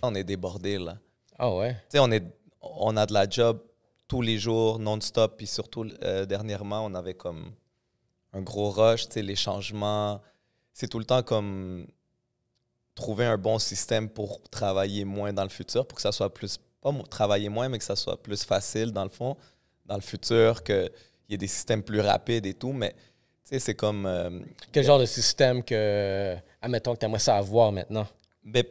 on est débordé, là. Ah ouais? Tu sais, on a de la job tous les jours, non-stop, puis surtout, dernièrement, on avait comme un gros rush, tu sais, les changements. C'est tout le temps comme trouver un bon système pour travailler moins dans le futur, pour que ça soit plus, pas travailler moins, mais que ça soit plus facile, dans le fond, dans le futur, qu'il y ait des systèmes plus rapides et tout, mais tu sais, c'est comme... Quel genre de système que, admettons, que tu aimerais ça avoir maintenant? ben,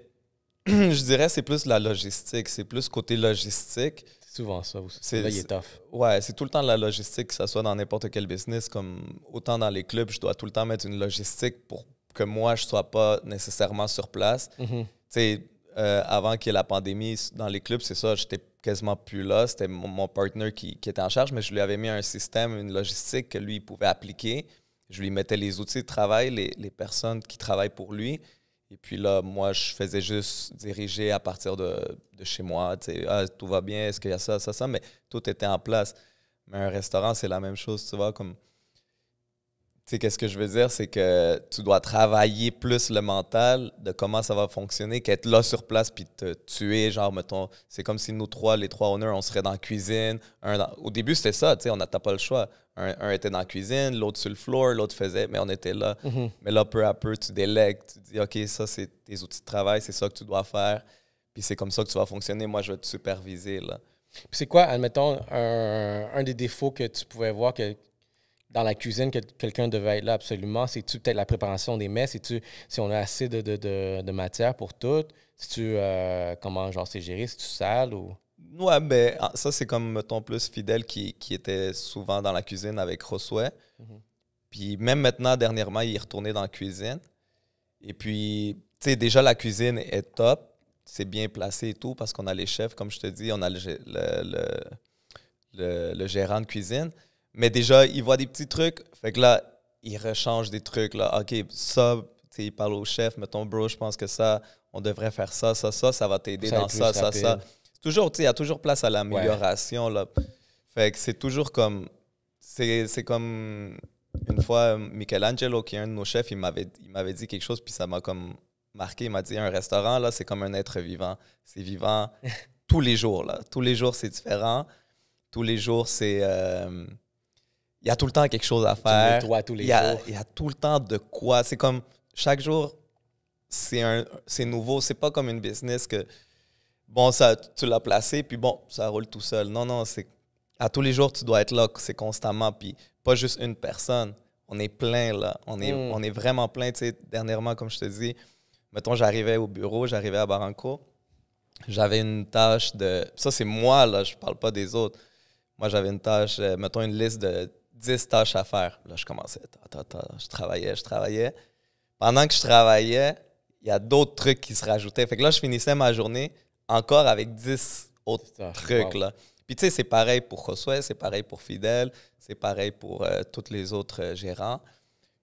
je dirais c'est plus la logistique, c'est plus côté logistique. C'est souvent ça aussi. C'est, Là, il est tough. Ouais, c'est tout le temps la logistique, que ce soit dans n'importe quel business, comme autant dans les clubs, je dois tout le temps mettre une logistique pour que moi, je ne sois pas nécessairement sur place. Mhm. Tu sais, avant qu'il y ait la pandémie, dans les clubs, c'est ça, j'étais quasiment plus là. C'était mon partner qui était en charge, mais je lui avais mis un système, une logistique que lui, il pouvait appliquer. Je lui mettais les outils de travail, les personnes qui travaillent pour lui. Et puis là, moi, je faisais juste diriger à partir de chez moi. Tu sais, ah, tout va bien, est-ce qu'il y a ça, ça, ça, mais tout était en place. Mais un restaurant, c'est la même chose, tu vois, comme... Tu sais, qu'est-ce que je veux dire, c'est que tu dois travailler plus le mental de comment ça va fonctionner qu'être là sur place puis te tuer, genre, mettons, c'est comme si nous trois, les trois owners, on serait dans la cuisine. Au début, c'était ça, tu sais, on n'avait pas le choix. Un était dans la cuisine, l'autre sur le floor, l'autre faisait, mais on était là. Mhm. Mais là, peu à peu, tu délègues, tu dis, OK, ça, c'est tes outils de travail, c'est ça que tu dois faire, puis c'est comme ça que tu vas fonctionner. Moi, je vais te superviser, là. Puis c'est quoi, admettons, un des défauts que tu pouvais voir que dans la cuisine, que quelqu'un devait être là absolument? C'est-tu peut-être la préparation des mets? C'est-tu si on a assez de matière pour tout? C'est-tu comment genre c'est géré? C'est-tu sale ou... Ouais, ben, ça, c'est comme, mettons, plus Fidèle qui était souvent dans la cuisine avec Josué. Mhm. Puis même maintenant, dernièrement, il est retourné dans la cuisine. Et puis, tu sais, déjà, la cuisine est top. C'est bien placé et tout parce qu'on a les chefs, comme je te dis, on a le gérant de cuisine. Mais déjà, il voit des petits trucs. Fait que là, il rechange des trucs. Là. OK, ça, tu sais, il parle au chef. Mettons, bro, je pense que ça, on devrait faire ça, ça va t'aider dans ça, ça, ça. C'est toujours, tu sais, il y a toujours place à l'amélioration, là. Fait que c'est toujours comme... C'est comme... Une fois, Michelangelo, qui est un de nos chefs, il m'avait dit quelque chose, puis ça m'a comme marqué. Il m'a dit, un restaurant, là, c'est comme un être vivant. C'est vivant tous les jours, là. Tous les jours, c'est différent. Tous les jours, c'est... il y a tout le temps quelque chose à faire. Tu tous les Il y jours. a tout le temps de quoi. C'est comme, chaque jour, c'est nouveau. C'est pas comme une business que, bon, ça, tu l'as placé, puis bon, ça roule tout seul. Non, non, c'est... À tous les jours, tu dois être là, c'est constamment. Puis pas juste une personne. On est plein, là. On est vraiment plein. Tu sais, dernièrement, comme je te dis, mettons, j'arrivais au bureau, j'arrivais à Barranco. J'avais une tâche de... Ça, c'est moi, là. Je parle pas des autres. Moi, j'avais une tâche, mettons, une liste de 10 tâches à faire. Là, je commençais. Je travaillais. Pendant que je travaillais, il y a d'autres trucs qui se rajoutaient. Fait que là, je finissais ma journée encore avec 10 autres trucs, là. Puis, tu sais, c'est pareil pour Josué, c'est pareil pour Fidèle, c'est pareil pour tous les autres gérants.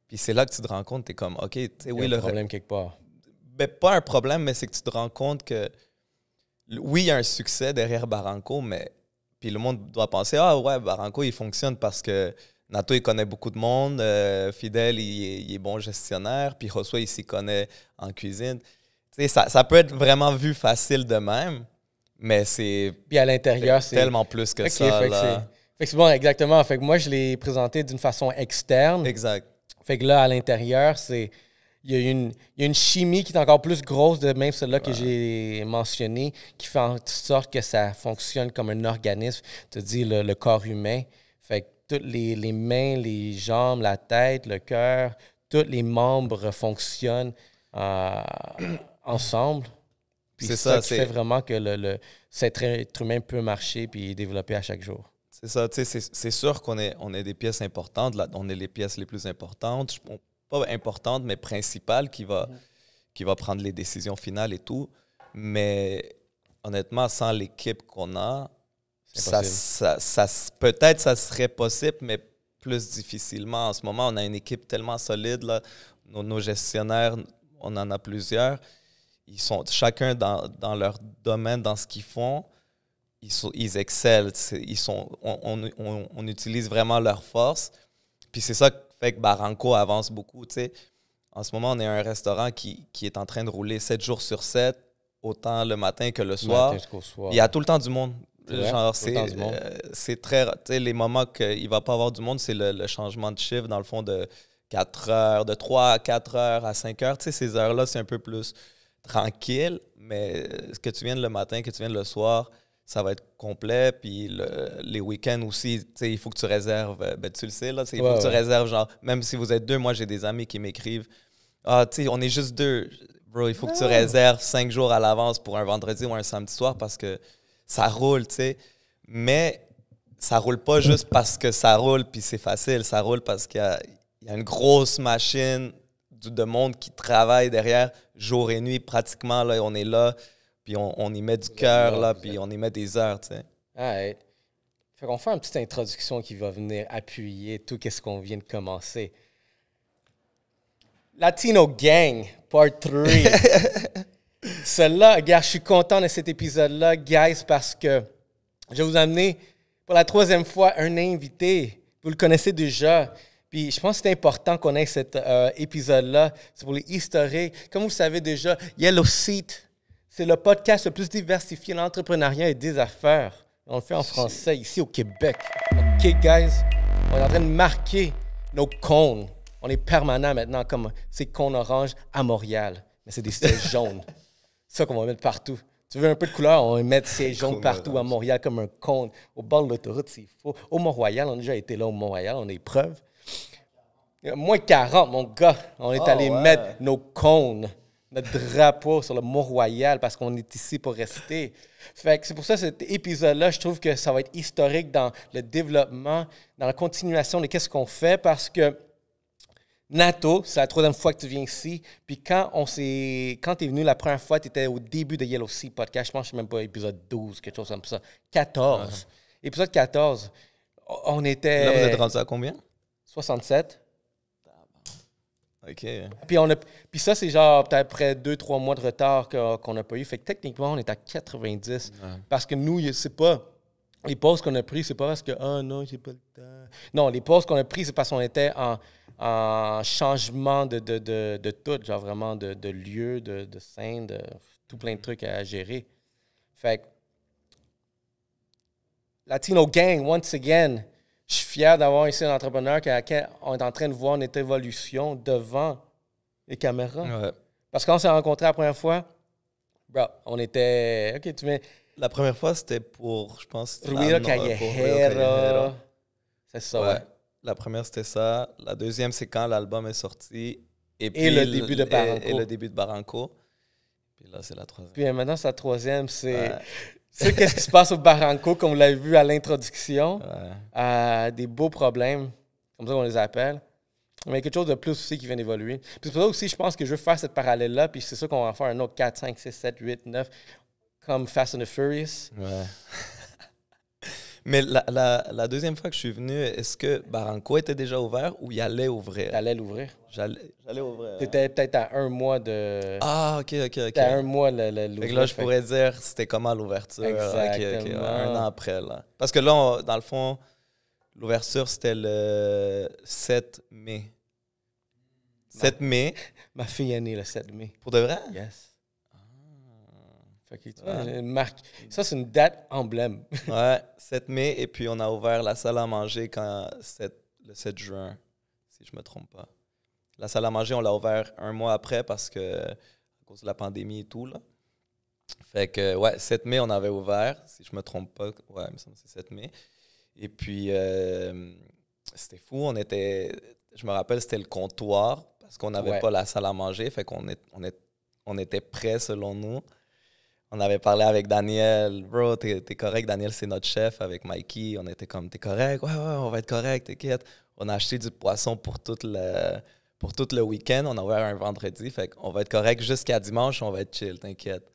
Puis, c'est là que tu te rends compte, tu es comme, OK, tu sais, oui, il y a un problème quelque part. Ben, pas un problème, mais c'est que tu te rends compte que, oui, il y a un succès derrière Barranco, mais puis le monde doit penser, ah ouais, Barranco, il fonctionne parce que Nato, il connaît beaucoup de monde, Fidèle, il est bon gestionnaire, puis Josué, il s'y connaît en cuisine. Tu sais, ça peut être vraiment vu facile de même. Mais c'est puis à l'intérieur, c'est tellement plus que ça. Fait que c'est bon, exactement. Fait que moi, je l'ai présenté d'une façon externe. Exact. Fait que là, à l'intérieur, il y a une chimie qui est encore plus grosse de même celle-là que j'ai mentionné, qui fait en sorte que ça fonctionne comme un organisme, tu dis le corps humain. Fait que toutes les mains, les jambes, la tête, le cœur, tous les membres fonctionnent ensemble. Puis c'est ça qui fait vraiment que cet être humain peut marcher puis développer à chaque jour. C'est ça, tu sais, c'est sûr qu'on est des pièces importantes, là, on est les pièces les plus importantes, pas importantes, mais principales, qui va prendre les décisions finales et tout. Mais honnêtement, sans l'équipe qu'on a, peut-être ça serait possible, mais plus difficilement. En ce moment, on a une équipe tellement solide, là. Nos gestionnaires, on en a plusieurs. Ils sont chacun dans leur domaine, dans ce qu'ils font. Ils excellent. On utilise vraiment leur force. Puis c'est ça qui fait que Barranco avance beaucoup. Tu sais. En ce moment, on est un restaurant qui est en train de rouler 7 jours sur 7 autant le matin que le soir. Matin jusqu'au soir. Il y a tout le temps du monde. Ouais, Genre, tout le temps du monde. c'est très... Tu sais, les moments qu'il ne va pas avoir du monde, c'est le changement de chiffre, dans le fond, de 4 heures, de 3 à 4 heures à 5 heures. Tu sais, ces heures-là, c'est un peu plus tranquille, mais ce que tu viennes le matin, que tu viennes le soir, ça va être complet. Puis les week-ends aussi, tu sais, il faut que tu réserves. Ben, tu le sais, là, il faut que tu réserves, genre, même si vous êtes deux, moi, j'ai des amis qui m'écrivent, ah, tu sais, on est juste deux. Bro, il faut que tu réserves 5 jours à l'avance pour un vendredi ou un samedi soir parce que ça roule, tu sais. Mais ça roule pas juste parce que ça roule puis c'est facile. Ça roule parce qu'il y a une grosse machine de monde qui travaille derrière jour et nuit pratiquement. Là, on est là, puis on y met du cœur, là, puis on y met des heures, tu sais. Right. Fait qu'on fait une petite introduction qui va venir appuyer tout ce qu'on vient de commencer. Latino Gang, part 3. Celle-là, gars, je suis content de cet épisode-là, guys, parce que je vais vous amener pour la 3e fois un invité. Vous le connaissez déjà. Puis je pense que c'est important qu'on ait cet épisode-là. C'est pour les historiques. Comme vous le savez déjà, Yellow Seat, c'est le podcast le plus diversifié en entrepreneuriat et des affaires. On le fait en français ici au Québec. OK, guys? On est en train de marquer nos cônes. On est permanent maintenant comme ces cônes oranges à Montréal. Mais c'est des sièges jaunes. C'est ça qu'on va mettre partout. Tu veux un peu de couleur, on va mettre ces jaunes partout à Montréal comme un cône. Au bord de l'autoroute, c'est faux. Au Mont-Royal, on a déjà été là au Mont-Royal, on a des preuves. Moins 40, mon gars. On est allé mettre nos cônes, notre drapeau sur le Mont-Royal parce qu'on est ici pour rester. Fait que c'est pour ça que cet épisode-là, je trouve que ça va être historique dans le développement, dans la continuation de qu'est-ce qu'on fait parce que Nato, c'est la 3e fois que tu viens ici. Puis quand tu es venu la première fois, tu étais au début de Yellow Sea Podcast. Je pense que je sais même pas épisode 12, quelque chose comme ça. 14. Épisode 14. On était... Là, vous êtes rendu à combien? 67. OK. Puis ça, c'est genre peut-être après 2-3 mois de retard qu'on n'a pas eu. Fait que techniquement, on est à 90. Parce que nous, c'est pas... Les pauses qu'on a prises, c'est pas parce que « Ah non, j'ai pas le temps ». Non, les pauses qu'on a prises, c'est parce qu'on était en changement de tout, genre vraiment de lieu, de scène, de tout plein de trucs à gérer. Fait que Latino Gang, once again, je suis fier d'avoir ici un entrepreneur on est en train de voir notre évolution devant les caméras. Ouais. Parce que quand on s'est rencontrés la première fois, bro, on était... OK, tu viens... La première fois, c'était pour, je pense... Ruido Callejero. C'est ça, ouais. La première, c'était ça. La deuxième, c'est quand l'album est sorti. Et le début de Barranco. Et le début de Barranco. Puis là, c'est la 3e. Puis maintenant, c'est la 3e. C'est qu'est-ce qui se passe au Barranco, comme vous l'avez vu à l'introduction. Des beaux problèmes, comme ça qu'on les appelle. Mais quelque chose de plus aussi qui vient d'évoluer. Puis c'est pour ça aussi, je pense que je veux faire cette parallèle-là. Puis c'est ça qu'on va faire un autre 4, 5, 6, 7, 8, 9, comme Fast and the Furious. Ouais. Mais la deuxième fois que je suis venu, est-ce que Barranco était déjà ouvert ou il allait ouvrir? Il allait l'ouvrir. J'allais ouvrir. T'étais peut-être à 1 mois de... Ah, OK. T'étais à 1 mois l'ouvrir. Fait que là, je pourrais dire c'était comment l'ouverture. Exactement. OK. 1 an après, là. Parce que là, dans le fond, l'ouverture, c'était le 7 mai. 7 mai. Ma fille est née le 7 mai. Pour de vrai? Yes. Fait que, tu vois, une marque. Ça, c'est une date emblème. Ouais, 7 mai. Et puis, on a ouvert la salle à manger le 7 juin, si je ne me trompe pas. La salle à manger, on l'a ouvert 1 mois après parce que, à cause de la pandémie et tout, là. Fait que, ouais, 7 mai, on avait ouvert, si je ne me trompe pas. Ouais, il me semble que c'est 7 mai. Et puis, c'était fou. Je me rappelle, c'était le comptoir parce qu'on n'avait pas la salle à manger. Fait qu'on était prêts, selon nous. On avait parlé avec Daniel. Bro, t'es correct. Daniel, c'est notre chef avec Mikey. On était comme, t'es correct? Ouais, on va être correct, t'inquiète. On a acheté du poisson pour tout le week-end. On a ouvert un vendredi. Fait qu'on va être correct jusqu'à dimanche. On va être chill, t'inquiète.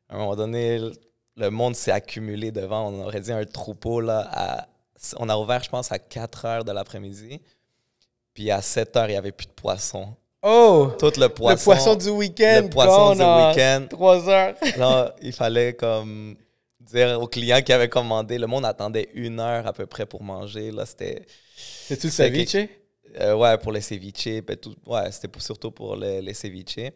À un moment donné, le monde s'est accumulé devant. On aurait dit un troupeau, là. On a ouvert, je pense, à 4 heures de l'après-midi. Puis à 7 heures, il n'y avait plus de poisson. Oh! Tout le poisson. Le poisson du week-end. Le poisson du week-end. 3 heures. Là, il fallait comme dire aux clients qui avaient commandé. Le monde attendait 1 heure à peu près pour manger. Là, C'est-tu le ceviche? Ouais, pour les ceviches. Ouais, c'était surtout pour les ceviches.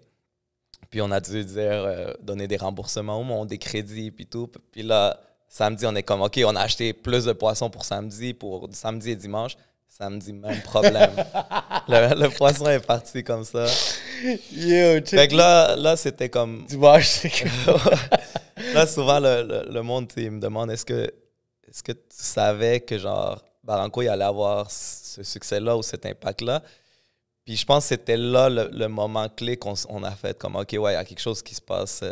Puis on a dû dire, donner des remboursements au monde, des crédits, puis tout. Puis là, samedi, on est comme, OK, on a acheté plus de poissons pour samedi et dimanche. Samedi, même problème. le poisson est parti comme ça. Yo, Fait que là c'était comme... Dimanche, c'est que... Là, souvent, le monde, il me demande, est-ce que tu savais que, genre, Barranco, il allait avoir ce succès-là ou cet impact-là? Puis je pense que c'était là le moment clé qu'on a fait comme, OK, ouais, il y a quelque chose qui se passe.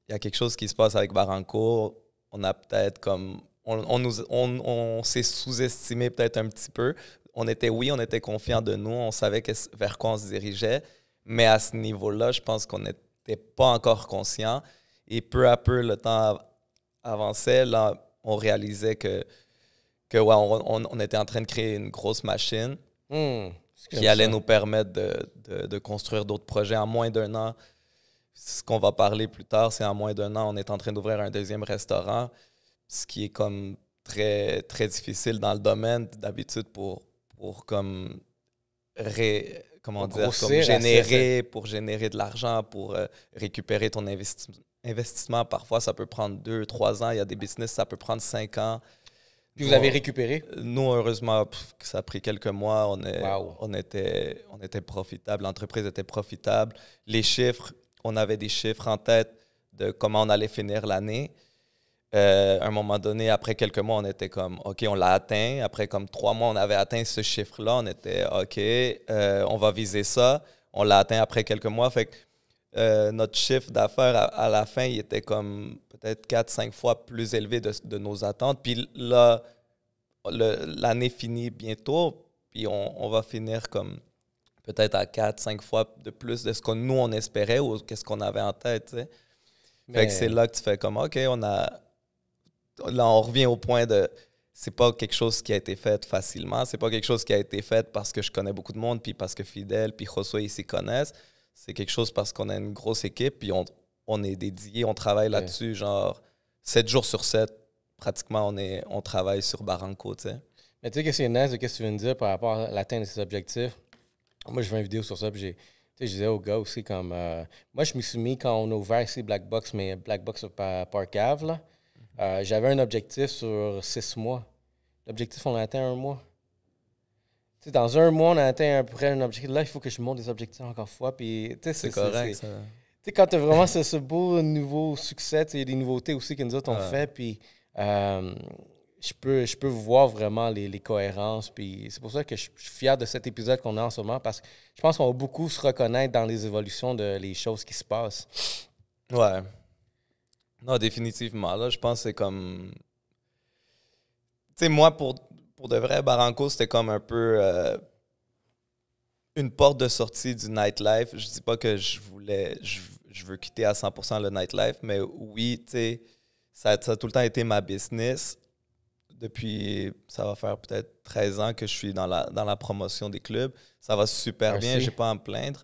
Il y a quelque chose qui se passe avec Barranco. On a peut-être comme... On s'est sous-estimé peut-être un petit peu. On était confiants de nous. On savait vers quoi on se dirigeait. Mais à ce niveau-là, je pense qu'on n'était pas encore conscient. Et peu à peu, le temps avançait. Là, on réalisait que ouais, on était en train de créer une grosse machine qui allait nous permettre de construire d'autres projets en moins d'un an. Ce qu'on va parler plus tard, c'est en moins d'un an, on est en train d'ouvrir un deuxième restaurant, ce qui est comme très, très difficile dans le domaine d'habitude pour comme comment dire, comme générer de l'argent, pour récupérer ton investissement. Parfois, ça peut prendre 2-3 ans. Il y a des business, ça peut prendre 5 ans. Puis vous avez récupéré? Nous, heureusement, ça a pris quelques mois. Wow. On était profitable. L'entreprise était profitable. Les chiffres, on avait des chiffres en tête de comment on allait finir l'année. À un moment donné, après quelques mois, on était comme, OK, on l'a atteint. Après comme 3 mois, on avait atteint ce chiffre-là. On était, OK, on va viser ça. On l'a atteint après quelques mois. Fait que notre chiffre d'affaires, à la fin, il était comme peut-être 4-5 fois plus élevé de nos attentes. Puis là, l'année finit bientôt. Puis on va finir comme peut-être à 4-5 fois de plus de ce que nous, on espérait ou qu'est-ce qu'on avait en tête, tu sais. Fait que c'est là que tu fais comme, OK, là, on revient au point de c'est pas quelque chose qui a été fait facilement. C'est pas quelque chose qui a été fait parce que je connais beaucoup de monde, puis parce que Fidel, puis Josué, ils s'y connaissent. C'est quelque chose parce qu'on a une grosse équipe, puis on est dédié, on travaille là-dessus, genre 7 jours sur 7, pratiquement, on travaille sur Barranco, tu sais. Mais tu sais que c'est nice de ce que tu viens de dire par rapport à l'atteinte de ces objectifs. Moi, je fais une vidéo sur ça, puis je disais aux gars aussi comme... moi, je me suis mis quand on a ouvert ici Black Box, mais Black Box sur Park Ave, là. J'avais un objectif sur 6 mois. L'objectif, on l'a atteint 1 mois. T'sais, dans 1 mois, on a atteint à peu près un objectif. Là, il faut que je monte des objectifs encore fois. Puis, c'est correct, ça. Quand tu as vraiment ce beau nouveau succès, il y a des nouveautés aussi que nous autres, on fait. Puis, je peux voir vraiment les cohérences. Puis, c'est pour ça que je suis fier de cet épisode qu'on a en ce moment, parce que je pense qu'on va beaucoup se reconnaître dans les évolutions les choses qui se passent. Ouais. Non, définitivement. Là, je pense que c'est comme... Tu sais, moi, pour de vrai, Barranco, c'était comme un peu une porte de sortie du nightlife. Je dis pas que je veux quitter à 100% le nightlife, mais oui, tu sais, ça a tout le temps été ma business. Depuis, ça va faire peut-être 13 ans que je suis dans la promotion des clubs. Ça va super bien, j'ai pas à me plaindre.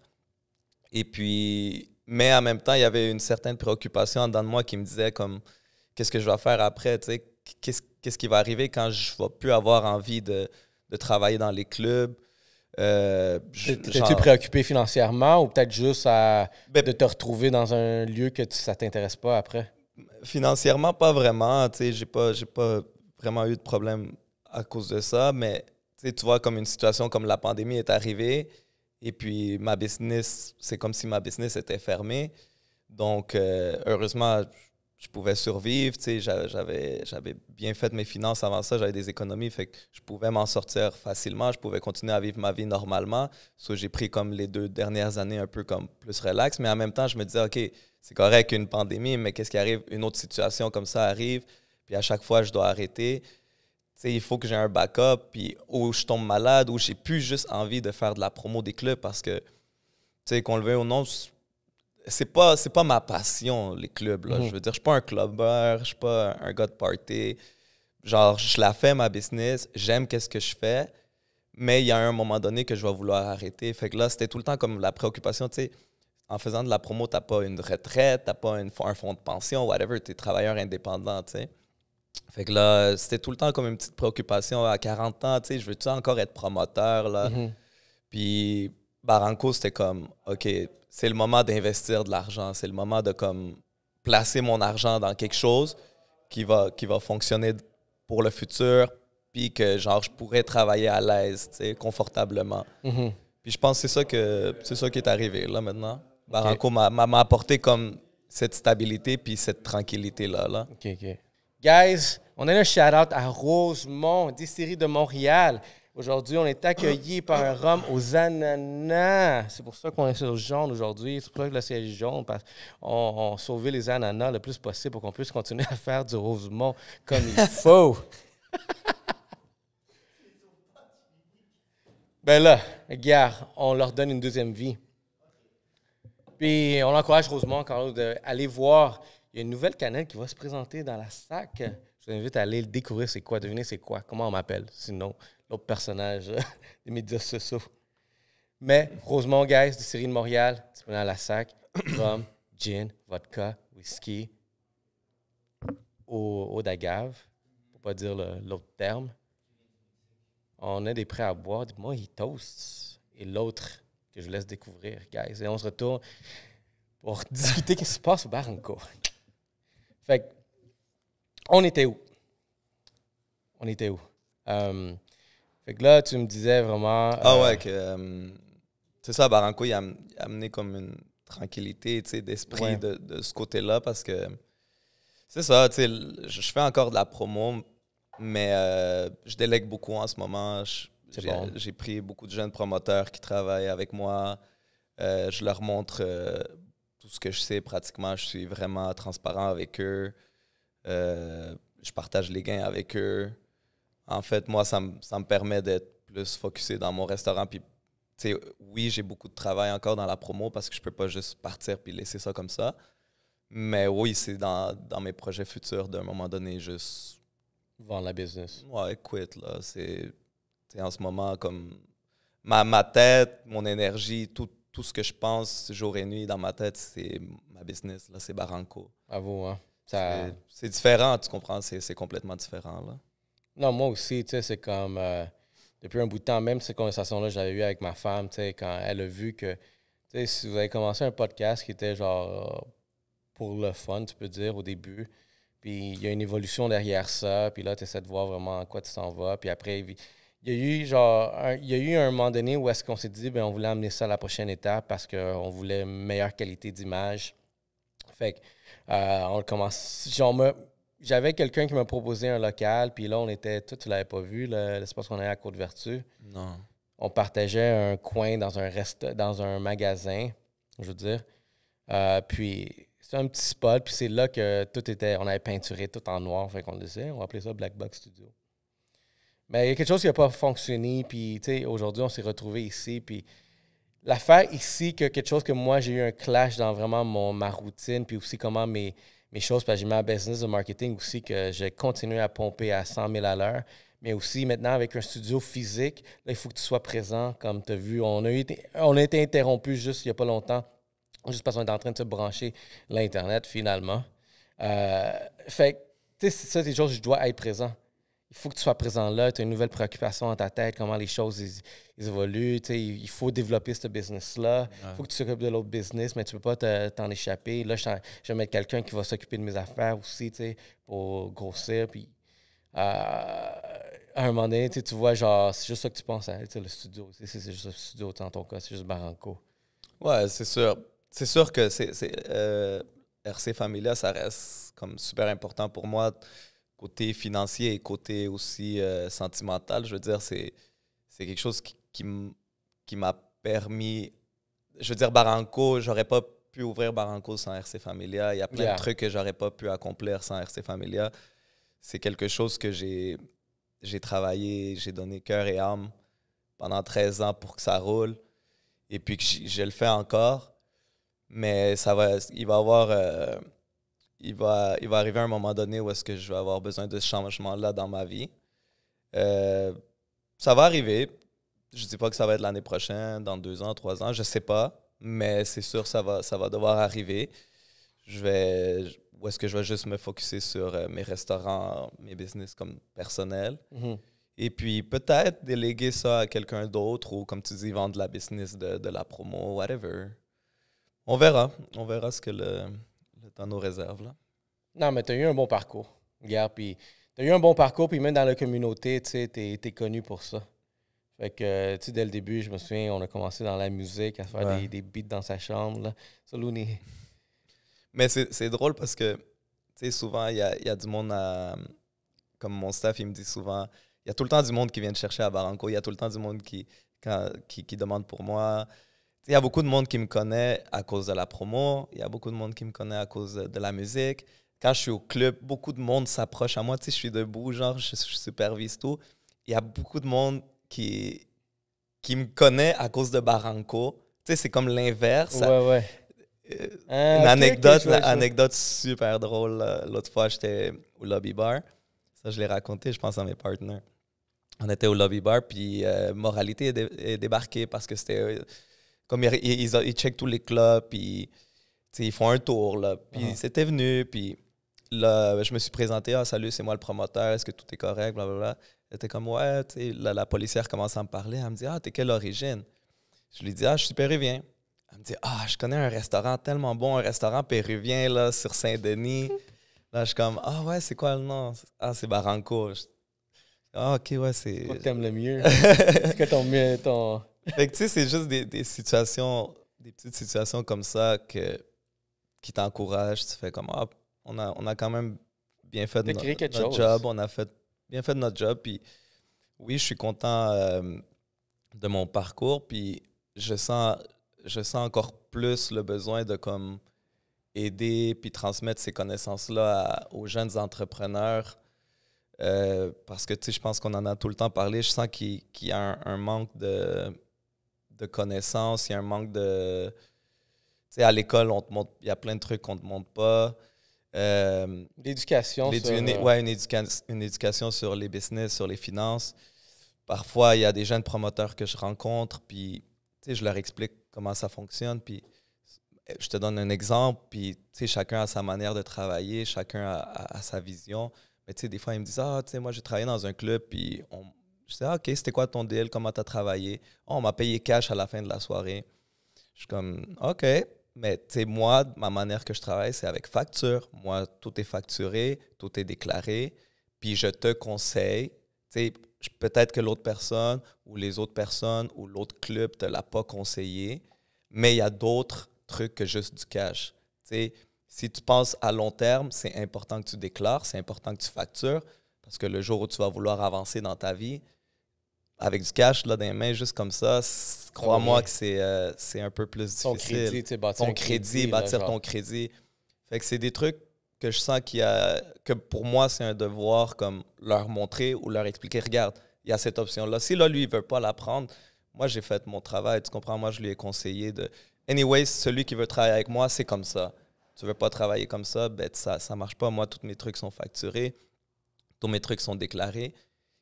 Et puis... Mais en même temps, il y avait une certaine préoccupation en dedans de moi qui me disait comme qu'est-ce que je vais faire après, tu sais, qu'est-ce qui va arriver quand je vais plus avoir envie de travailler dans les clubs. T'es-tu préoccupé financièrement ou peut-être juste de te retrouver dans un lieu que ça t'intéresse pas après? Financièrement, pas vraiment. Tu sais, j'ai pas vraiment eu de problème à cause de ça, mais tu vois, comme une situation comme la pandémie est arrivée. Et puis, ma business, c'est comme si ma business était fermée. Donc, heureusement, je pouvais survivre. Tu sais, j'avais bien fait mes finances avant ça. J'avais des économies. Fait que je pouvais m'en sortir facilement. Je pouvais continuer à vivre ma vie normalement. So, j'ai pris comme les 2 dernières années un peu comme plus relax. Mais en même temps, je me disais, OK, c'est correct une pandémie, mais qu'est-ce qui arrive? Une autre situation comme ça arrive. Puis à chaque fois, je dois arrêter. T'sais, il faut que j'ai un backup, puis où je tombe malade, où j'ai plus juste envie de faire de la promo des clubs parce que, tu sais, qu'on le veuille ou non, c'est pas ma passion, les clubs. Là. Je veux dire, je suis pas un clubbeur, je suis pas un gars de party. Genre, je la fais, ma business, j'aime qu'est-ce que je fais, mais il y a un moment donné que je vais vouloir arrêter. Fait que là, c'était tout le temps comme la préoccupation, tu sais, en faisant de la promo, t'as pas une retraite, t'as pas un fonds de pension, whatever, t'es travailleur indépendant, tu sais. Fait que là, c'était tout le temps comme une petite préoccupation à 40 ans, tu sais, je veux-tu encore être promoteur, là? Puis Barranco, c'était comme, OK, c'est le moment d'investir de l'argent. C'est le moment de comme placer mon argent dans quelque chose qui va fonctionner pour le futur, puis que genre je pourrais travailler à l'aise, tu sais, confortablement. Puis je pense que c'est ça qui est arrivé là maintenant. Barranco m'a apporté comme cette stabilité puis cette tranquillité-là. Là. OK. Guys, on a un shout-out à Rosemont, distillerie de Montréal. Aujourd'hui, on est accueillis par un rhum aux ananas. C'est pour ça qu'on est sur le jaune aujourd'hui. C'est pour ça que le ciel est jaune, parce qu'on sauvé les ananas le plus possible pour qu'on puisse continuer à faire du Rosemont comme il faut. Ben là, regarde, on leur donne une deuxième vie. Puis on encourage Rosemont quand même d'aller voir. Il y a une nouvelle cannelle qui va se présenter dans la SAC. Je vous invite à aller le découvrir, c'est quoi, devinez c'est quoi, comment on m'appelle, sinon l'autre personnage des médias sociaux. Mais Rosemont, guys, distillerie de Montréal, disponible à la SAC, rhum, gin, vodka, whisky, eau d'agave, pour pas dire l'autre terme. On a des prêts à boire, des mojitos et l'autre que je vous laisse découvrir, guys. Et on se retourne pour discuter qu'est-ce qui se passe au Barranco. Fait que, on était où? Fait que là, tu me disais vraiment... c'est ça, Barranco, il a amené comme une tranquillité, tu sais, d'esprit de ce côté-là, parce que c'est ça, tu sais, je fais encore de la promo, mais je délègue beaucoup en ce moment. J'ai pris beaucoup de jeunes promoteurs qui travaillent avec moi. Je leur montre tout ce que je sais pratiquement. Je suis vraiment transparent avec eux. Je partage les gains avec eux. En fait, moi, ça me permet d'être plus focusé dans mon restaurant. Puis, oui, j'ai beaucoup de travail encore dans la promo parce que je peux pas juste partir puis laisser ça comme ça. Mais oui, c'est dans mes projets futurs d'un moment donné, juste... Vendre la business. Ouais, quit, là. C'est en ce moment comme... Ma tête, mon énergie, tout ce que je pense jour et nuit dans ma tête, c'est ma business, là, c'est Barranco. Bravo, hein? C'est différent, tu comprends? C'est complètement différent, là. Non, moi aussi, tu sais, c'est comme... depuis un bout de temps, même ces conversations-là que j'avais eues avec ma femme, tu sais, quand elle a vu que... Tu sais, si vous avez commencé un podcast qui était genre pour le fun, tu peux dire, au début, puis il y a une évolution derrière ça, puis là, tu essaies de voir vraiment à quoi tu t'en vas, puis après... Il y a eu un moment donné où est-ce qu'on s'est dit, ben on voulait amener ça à la prochaine étape parce qu'on voulait une meilleure qualité d'image. Fait que, on commence. J'avais quelqu'un qui m'a proposé un local, puis là, on était. Toi, tu l'avais pas vu, l'espace qu'on est à Côte-Vertu. Non. On partageait un coin dans un magasin, je veux dire. Puis, c'est un petit spot, puis c'est là que tout était. On avait peinturé tout en noir. Fait qu'on disait, on va appeler ça Black Box Studio. Mais il y a quelque chose qui n'a pas fonctionné, puis tu sais, aujourd'hui, on s'est retrouvés ici, puis l'affaire ici, que quelque chose que moi, j'ai eu un clash dans vraiment ma routine, puis aussi comment mes choses, parce que j'ai mis un business de marketing aussi, que j'ai continué à pomper à 100 000 à l'heure, mais aussi maintenant, avec un studio physique, là, il faut que tu sois présent, comme tu as vu. On a été interrompu juste il n'y a pas longtemps, juste parce qu'on est en train de se brancher l'Internet, finalement. Fait que, tu sais, c'est ça, c'est des choses où je dois être présent. Il faut que tu sois présent là, tu as une nouvelle préoccupation dans ta tête, comment les choses ils évoluent. Il faut développer ce business-là. Il faut que tu t'occupes de l'autre business, mais tu ne peux pas t'en échapper. Là, je vais mettre quelqu'un qui va s'occuper de mes affaires aussi pour grossir. Puis, à un moment donné, tu vois, genre, c'est juste ça que tu penses à le studio. C'est juste le studio, dans ton cas, c'est juste Barranco. Ouais, c'est sûr. C'est sûr que RC Familia, ça reste comme super important pour moi. Côté financier et côté aussi sentimental, je veux dire, c'est quelque chose qui m'a permis... Je veux dire, Barranco, j'aurais pas pu ouvrir Barranco sans RC Familia. Il y a plein de trucs que j'aurais pas pu accomplir sans RC Familia. C'est quelque chose que j'ai travaillé, j'ai donné cœur et âme pendant 13 ans pour que ça roule. Et puis que je le fais encore. Mais il va avoir... Il va arriver un moment donné où est-ce que je vais avoir besoin de ce changement-là dans ma vie. Ça va arriver. Je ne dis pas que ça va être l'année prochaine, dans 2 ans, 3 ans, je ne sais pas. Mais c'est sûr, ça va devoir arriver. Ou est-ce que je vais juste me focusser sur mes restaurants, mes business comme personnels. Mm-hmm. Et puis peut-être déléguer ça à quelqu'un d'autre ou, comme tu dis, vendre la business de la promo, whatever. On verra. On verra ce que le temps nous réserve. Là. Non, mais tu as eu un bon parcours. Regarde, puis tu as eu un bon parcours, puis même dans la communauté, tu sais, tu es connu pour ça. Fait que, tu sais, dès le début, je me souviens, on a commencé dans la musique, à faire des beats dans sa chambre. Là. Ça, Looney. Mais c'est drôle parce que, tu sais, souvent, il y a du monde comme mon staff, il me dit souvent, il y a tout le temps du monde qui vient te chercher à Barranco, il y a tout le temps du monde qui demande pour moi. Il y a beaucoup de monde qui me connaît à cause de la promo, il y a beaucoup de monde qui me connaît à cause de la musique. Quand je suis au club, beaucoup de monde s'approche à moi. Tu sais, je suis debout, genre, je supervise tout. Il y a beaucoup de monde qui me connaît à cause de Barranco. Tu sais, c'est comme l'inverse. Ouais. Une anecdote super drôle. L'autre fois, j'étais au lobby bar. Ça, je l'ai raconté, je pense, à mes partenaires. On était au lobby bar, puis Moralité est débarqué parce que c'était... comme ils checkent tous les clubs, puis ils font un tour, là. Puis c'était venu, puis là, je me suis présenté. « Ah, salut, c'est moi le promoteur, est-ce que tout est correct? » Blablabla. Elle était comme « Ouais, tu sais, la policière commence à me parler. Elle me dit « Ah, t'es quelle origine? » Je lui dis « Ah, je suis péruvien. » Elle me dit « Ah, je connais un restaurant tellement bon, un restaurant péruvien, là, sur Saint-Denis. » Là, je suis comme « Ah ouais, c'est quoi le nom? »« Ah, c'est Barranco. » Ah, OK, ouais, c'est... C'est quoi que t'aimes le mieux? C'est quoi ton... Fait que, tu sais, c'est juste des situations, des petites situations comme ça qui t'encouragent. Tu fais comme, ah, on a quand même bien fait notre job. On a bien fait notre job. Puis oui, je suis content de mon parcours. Puis je sens encore plus le besoin de comme aider puis transmettre ces connaissances-là aux jeunes entrepreneurs. Parce que, tu sais, je pense qu'on en a tout le temps parlé. Je sens qu'il y a un manque de connaissances, il y a un manque de... Tu sais, à l'école, on te montre, il y a plein de trucs qu'on ne te montre pas. L'éducation sur... une éducation sur les business, sur les finances. Parfois, il y a des jeunes promoteurs que je rencontre, puis, tu sais, je leur explique comment ça fonctionne, puis je te donne un exemple, puis, tu sais, chacun a sa manière de travailler, chacun a sa vision. Mais, tu sais, des fois, ils me disent « Ah, tu sais, moi, j'ai travaillé dans un club, puis je dis, ah, OK, c'était quoi ton deal? Comment tu as travaillé? Oh, on m'a payé cash à la fin de la soirée. Je suis comme, OK. Mais tu sais, moi, ma manière que je travaille, c'est avec facture. Moi, tout est facturé, tout est déclaré. Puis je te conseille, tu sais, peut-être que l'autre personne ou les autres personnes ou l'autre club ne te l'a pas conseillé, mais il y a d'autres trucs que juste du cash. Tu sais, si tu penses à long terme, c'est important que tu déclares, c'est important que tu factures, parce que le jour où tu vas vouloir avancer dans ta vie, avec du cash là, dans les mains, juste comme ça, crois-moi que c'est un peu plus difficile. Ton crédit, bâtir ton crédit. Fait que c'est des trucs que je sens que pour moi, c'est un devoir comme leur montrer ou leur expliquer, regarde, il y a cette option-là. Si là, lui, il ne veut pas la prendre, moi, j'ai fait mon travail, tu comprends? Moi, je lui ai conseillé de... Anyway, celui qui veut travailler avec moi, c'est comme ça. Tu ne veux pas travailler comme ça, ben ça ne marche pas. Moi, tous mes trucs sont facturés, tous mes trucs sont déclarés.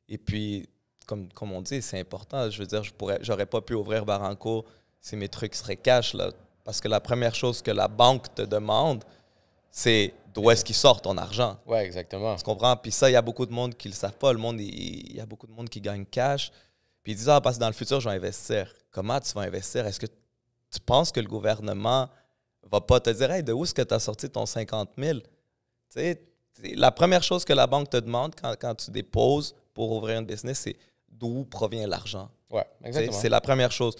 Et puis... Comme on dit, c'est important. Je veux dire, j'aurais pas pu ouvrir Barranco si mes trucs seraient cash, là. Parce que la première chose que la banque te demande, c'est d'où est-ce qu'il sort ton argent. Oui, exactement. Tu comprends? Puis ça, il y a beaucoup de monde qui le savent pas. Il y a beaucoup de monde qui gagne cash. Puis ils disent, ah, parce que dans le futur, je vais investir. Comment tu vas investir? Est-ce que tu penses que le gouvernement va pas te dire, hey, de où est-ce que tu as sorti ton 50 000? Tu sais, la première chose que la banque te demande quand tu déposes pour ouvrir un business, c'est d'où provient l'argent. Oui, exactement. C'est la première chose.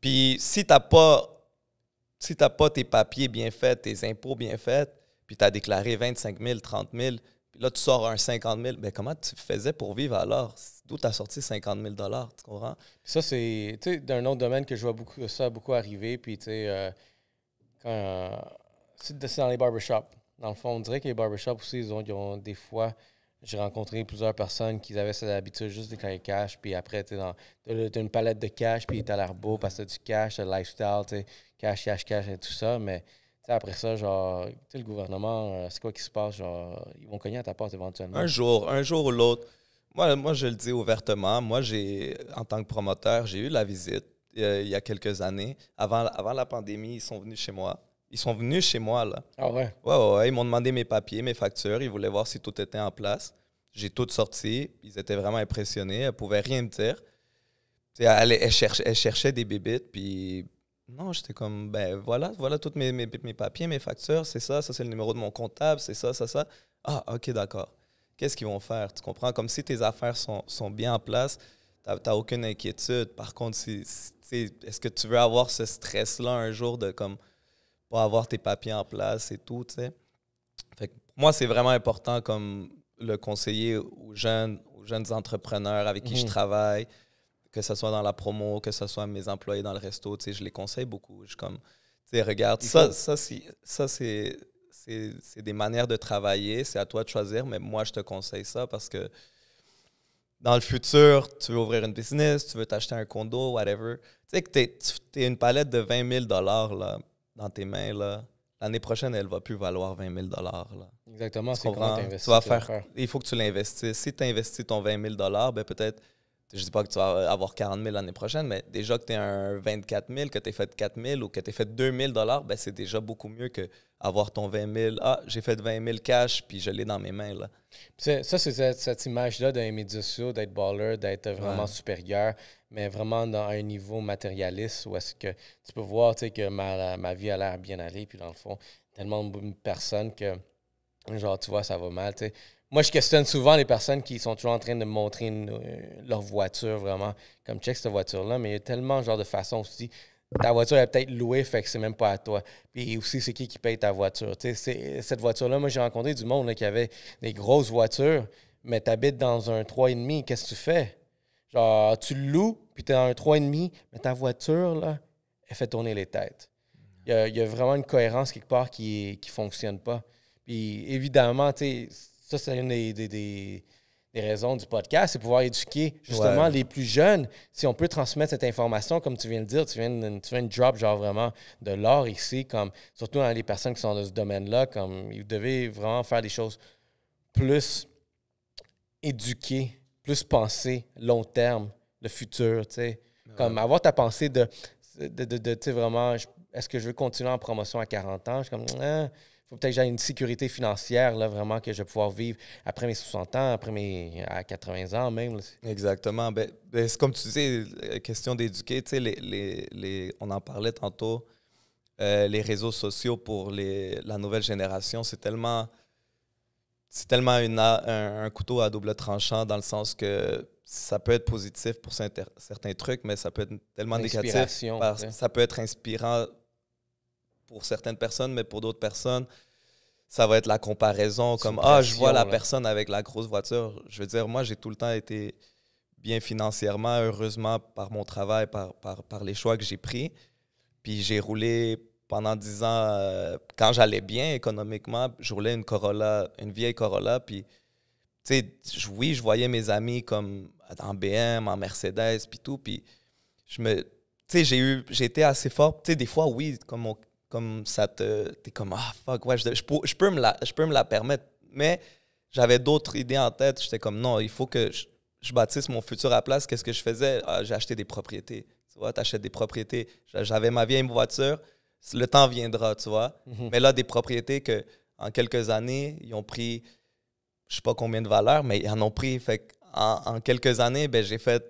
Puis si tu n'as pas tes papiers bien faits, tes impôts bien faits, puis tu as déclaré 25 000, 30 000, puis là tu sors un 50 000, bien comment tu faisais pour vivre alors? D'où tu as sorti 50 000 tu comprends? Ça, c'est d'un autre domaine que je vois beaucoup arriver. Puis tu sais, c'est dans les barbershops. Dans le fond, on dirait que les barbershops aussi, ils ont des fois... J'ai rencontré plusieurs personnes qui avaient cette habitude juste de déclarer cash, puis après, tu as une palette de cash, puis tu as l'air beau parce que tu as du cash, tu as le lifestyle, tu sais, cash et tout ça, mais après ça, genre, tu sais, le gouvernement, c'est quoi qui se passe? Genre, ils vont cogner à ta porte éventuellement. Un jour ou l'autre. Moi, je le dis ouvertement, moi, en tant que promoteur, j'ai eu la visite il y a quelques années. Avant la pandémie, ils sont venus chez moi. Ils sont venus chez moi, là. Ah ouais? Ouais. Ils m'ont demandé mes papiers, mes factures. Ils voulaient voir si tout était en place. J'ai tout sorti. Ils étaient vraiment impressionnés. Elles ne pouvaient rien me dire. Elles cherchaient des bébites, puis Non, j'étais comme, ben voilà tous mes papiers, mes factures, c'est ça c'est le numéro de mon comptable, c'est ça. Ah, OK, d'accord. Qu'est-ce qu'ils vont faire? Tu comprends? Comme si tes affaires sont bien en place, t'as aucune inquiétude. Par contre, est-ce que tu veux avoir ce stress-là un jour de comme pas avoir tes papiers en place et tout, tu sais? Fait que pour moi, c'est vraiment important comme le conseiller aux jeunes entrepreneurs avec qui je travaille, que ce soit dans la promo, que ce soit mes employés dans le resto, tu sais, je les conseille beaucoup. Je comme, tu sais, regarde, c'est des manières de travailler, c'est à toi de choisir, mais moi, je te conseille ça parce que dans le futur, tu veux ouvrir une business, tu veux t'acheter un condo, whatever. Tu sais que t'es une palette de 20 000 là, dans tes mains, là. L'année prochaine, elle ne va plus valoir 20 000 là. Exactement, Tu c'est comment comprends? tu investis. Tu vas faire, il faut que tu l'investisses. Si tu investis ton 20 000 ben peut-être, je ne dis pas que tu vas avoir 40 000 l'année prochaine, mais déjà que tu es un 24 000, que tu as fait 4 000 ou que tu as fait 2 000 ben c'est déjà beaucoup mieux que avoir ton 20 000. Ah, j'ai fait 20 000 cash, puis je l'ai dans mes mains, là. Ça, c'est cette image-là dans les médias sociaux, d'être baller, d'être vraiment supérieur, mais vraiment dans un niveau matérialiste où est-ce que tu peux voir que ma vie a l'air bien aller, puis dans le fond, tellement de personnes que, genre, tu vois, ça va mal, t'sais. Moi, je questionne souvent les personnes qui sont toujours en train de me montrer leur voiture, vraiment, comme check cette voiture-là, mais il y a tellement genre de façons aussi. Ta voiture est peut-être louée, fait que c'est même pas à toi. Puis aussi, c'est qui paye ta voiture. Cette voiture-là, moi, j'ai rencontré du monde là, qui avait des grosses voitures, mais tu habites dans un 3,5, qu'est-ce que tu fais? Genre, tu le loues, puis tu es dans un 3,5, mais ta voiture, là, elle fait tourner les têtes. Il y a vraiment une cohérence quelque part qui fonctionne pas. Puis évidemment, tu sais, ça, c'est une des raisons du podcast, c'est pouvoir éduquer justement les plus jeunes. Si on peut transmettre cette information, comme tu viens de dire, tu viens de drop genre vraiment de l'or ici, comme surtout dans les personnes qui sont dans ce domaine-là, comme ils devaient vraiment faire des choses plus éduquées, plus penser long terme, le futur, tu sais. Comme avoir ta pensée de tu sais, vraiment, est-ce que je veux continuer en promotion à 40 ans? Je suis comme, faut peut-être que j'ai une sécurité financière, là, vraiment, que je vais pouvoir vivre après mes 60 ans, à 80 ans même. Là. Exactement. C'est comme tu disais, question d'éduquer, tu sais, on en parlait tantôt, les réseaux sociaux pour la nouvelle génération, c'est tellement un couteau à double tranchant dans le sens que ça peut être positif pour certains trucs, mais ça peut être tellement négatif. Ça peut être inspirant pour certaines personnes, mais pour d'autres personnes, ça va être la comparaison. Comme, je vois la personne avec la grosse voiture. Je veux dire, moi, j'ai tout le temps été bien financièrement, heureusement, par mon travail, par les choix que j'ai pris. Puis j'ai roulé pendant 10 ans, quand j'allais bien économiquement, je roulais une vieille Corolla. Puis, tu sais, oui, je voyais mes amis comme en BM, en Mercedes, puis tout. Puis, tu sais, j'ai été assez fort. Tu sais, des fois, oui, comme ça t'es comme, fuck, ouais, je peux me la permettre. Mais j'avais d'autres idées en tête. J'étais comme, non, il faut que je bâtisse mon futur à la place. Qu'est-ce que je faisais? J'ai acheté des propriétés. Tu vois, t'achètes des propriétés. J'avais ma vieille voiture. Le temps viendra, tu vois. Mais là, des propriétés que en quelques années, ils ont pris, je sais pas combien de valeur, mais ils en ont pris. Fait en quelques années, ben, j'ai fait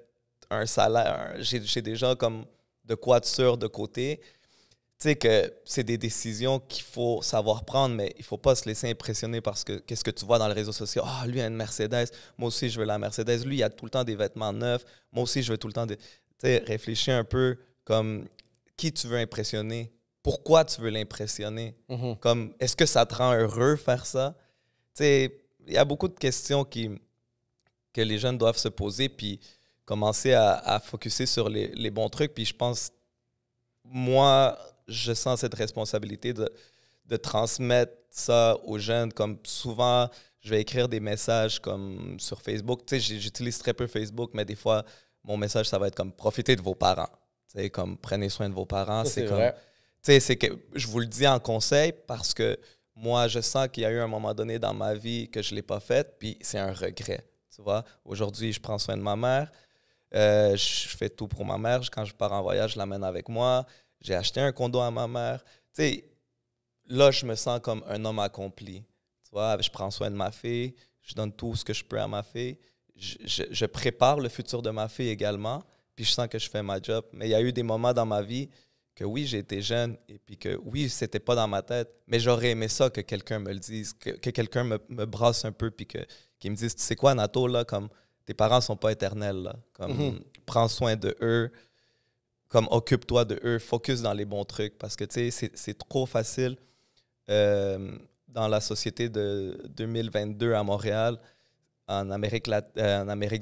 un salaire. J'ai déjà comme de quoi de sûr de côté. Tu sais que c'est des décisions qu'il faut savoir prendre, mais il ne faut pas se laisser impressionner parce que qu'est-ce que tu vois dans les réseaux sociaux. Lui a une Mercedes, moi aussi je veux la Mercedes. Lui, il a tout le temps des vêtements neufs, moi aussi je veux tout le temps des... Tu sais, réfléchis un peu comme qui tu veux impressionner, pourquoi tu veux l'impressionner, comme est-ce que ça te rend heureux faire ça? Tu sais, il y a beaucoup de questions que les jeunes doivent se poser, puis commencer à focusser sur les bons trucs, puis je pense, moi, je sens cette responsabilité de transmettre ça aux jeunes. Comme souvent, je vais écrire des messages comme sur Facebook. Tu sais, j'utilise très peu Facebook, mais des fois, mon message, ça va être comme « Profitez de vos parents ». Tu sais, comme « Prenez soin de vos parents ». C'est comme, vrai. tu sais, c'est que je vous le dis en conseil parce que moi, je sens qu'il y a eu un moment donné dans ma vie que je ne l'ai pas fait, puis c'est un regret. Tu vois, aujourd'hui, je prends soin de ma mère. Je fais tout pour ma mère. Quand je pars en voyage, je l'amène avec moi. J'ai acheté un condo à ma mère. Tu sais, là, je me sens comme un homme accompli. Tu vois, je prends soin de ma fille. Je donne tout ce que je peux à ma fille. Je prépare le futur de ma fille également. Puis je sens que je fais ma job. Mais il y a eu des moments dans ma vie que oui, j'ai été jeune et puis que oui, c'était pas dans ma tête, mais j'aurais aimé ça que quelqu'un me le dise, que quelqu'un me brasse un peu puis qu'il me dise, tu sais quoi, Nato, là, comme tes parents sont pas éternels, là, comme prends soin de eux, comme occupe-toi de eux, focus dans les bons trucs parce que, tu sais, c'est trop facile dans la société de 2022 à Montréal, en Amérique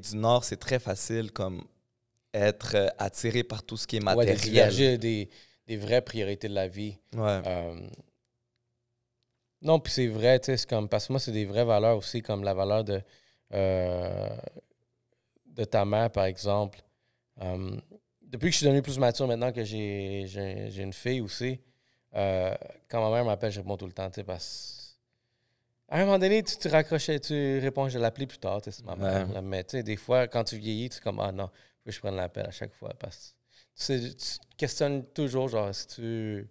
du Nord, c'est très facile comme être attiré par tout ce qui est matériel. Ouais, diverger des vraies priorités de la vie. Ouais. Non, puis c'est vrai, tu sais, c'est comme, parce que moi, c'est des vraies valeurs aussi, comme la valeur de ta mère, par exemple. Depuis que je suis devenu plus mature, maintenant que j'ai une fille aussi, quand ma mère m'appelle, je réponds tout le temps, tu sais, parce à un moment donné, tu te raccrochais, tu réponds, je vais l'appeler plus tard, c'est ma mère. Là, mais tu sais, des fois, quand tu vieillis, tu es comme, ah non, faut que je prenne l'appel à chaque fois. Parce que tu te questionnes toujours, genre, si tu.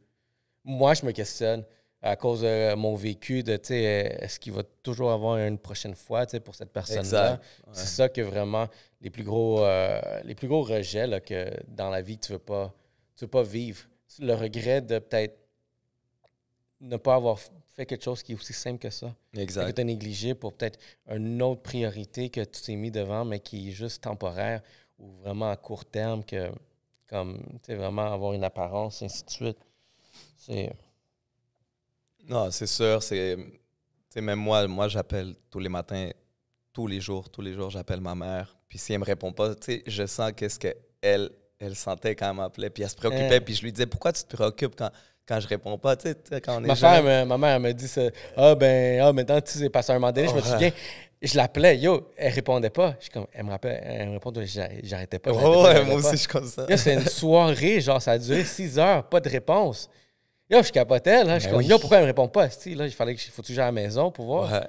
Moi, je me questionne à cause de mon vécu, de, tu sais, est-ce qu'il va toujours avoir une prochaine fois, tu sais, pour cette personne-là? Ouais. C'est ça que vraiment, les plus gros rejets, là, que dans la vie, tu veux pas vivre. Le regret de peut-être ne pas avoir fait quelque chose qui est aussi simple que ça. Exact. Que tu as négligé pour peut-être une autre priorité que tu t'es mis devant, mais qui est juste temporaire ou vraiment à court terme, que comme, tu sais, vraiment avoir une apparence, et ainsi de suite. Non, c'est sûr. Tu sais, même moi, j'appelle tous les matins, tous les jours, j'appelle ma mère. Puis si elle me répond pas, tu sais, je sens qu'est-ce qu'elle elle sentait quand elle m'appelait. Puis elle se préoccupait. Puis je lui disais, pourquoi tu te préoccupes quand je réponds pas, tu sais, quand on est jeune. Ma mère me dit ça. Maintenant, tu sais, passé un moment donné, je me souviens, je l'appelais, elle répondait pas. Je suis comme, elle me répond, j'arrêtais pas. Moi aussi, je suis comme ça. C'est une soirée, genre, ça a duré 6 heures, pas de réponse. Je capotais, là. Je suis comme, pourquoi elle me répond pas? Là, il fallait que faut que j'aille à la maison pour voir. Ouais.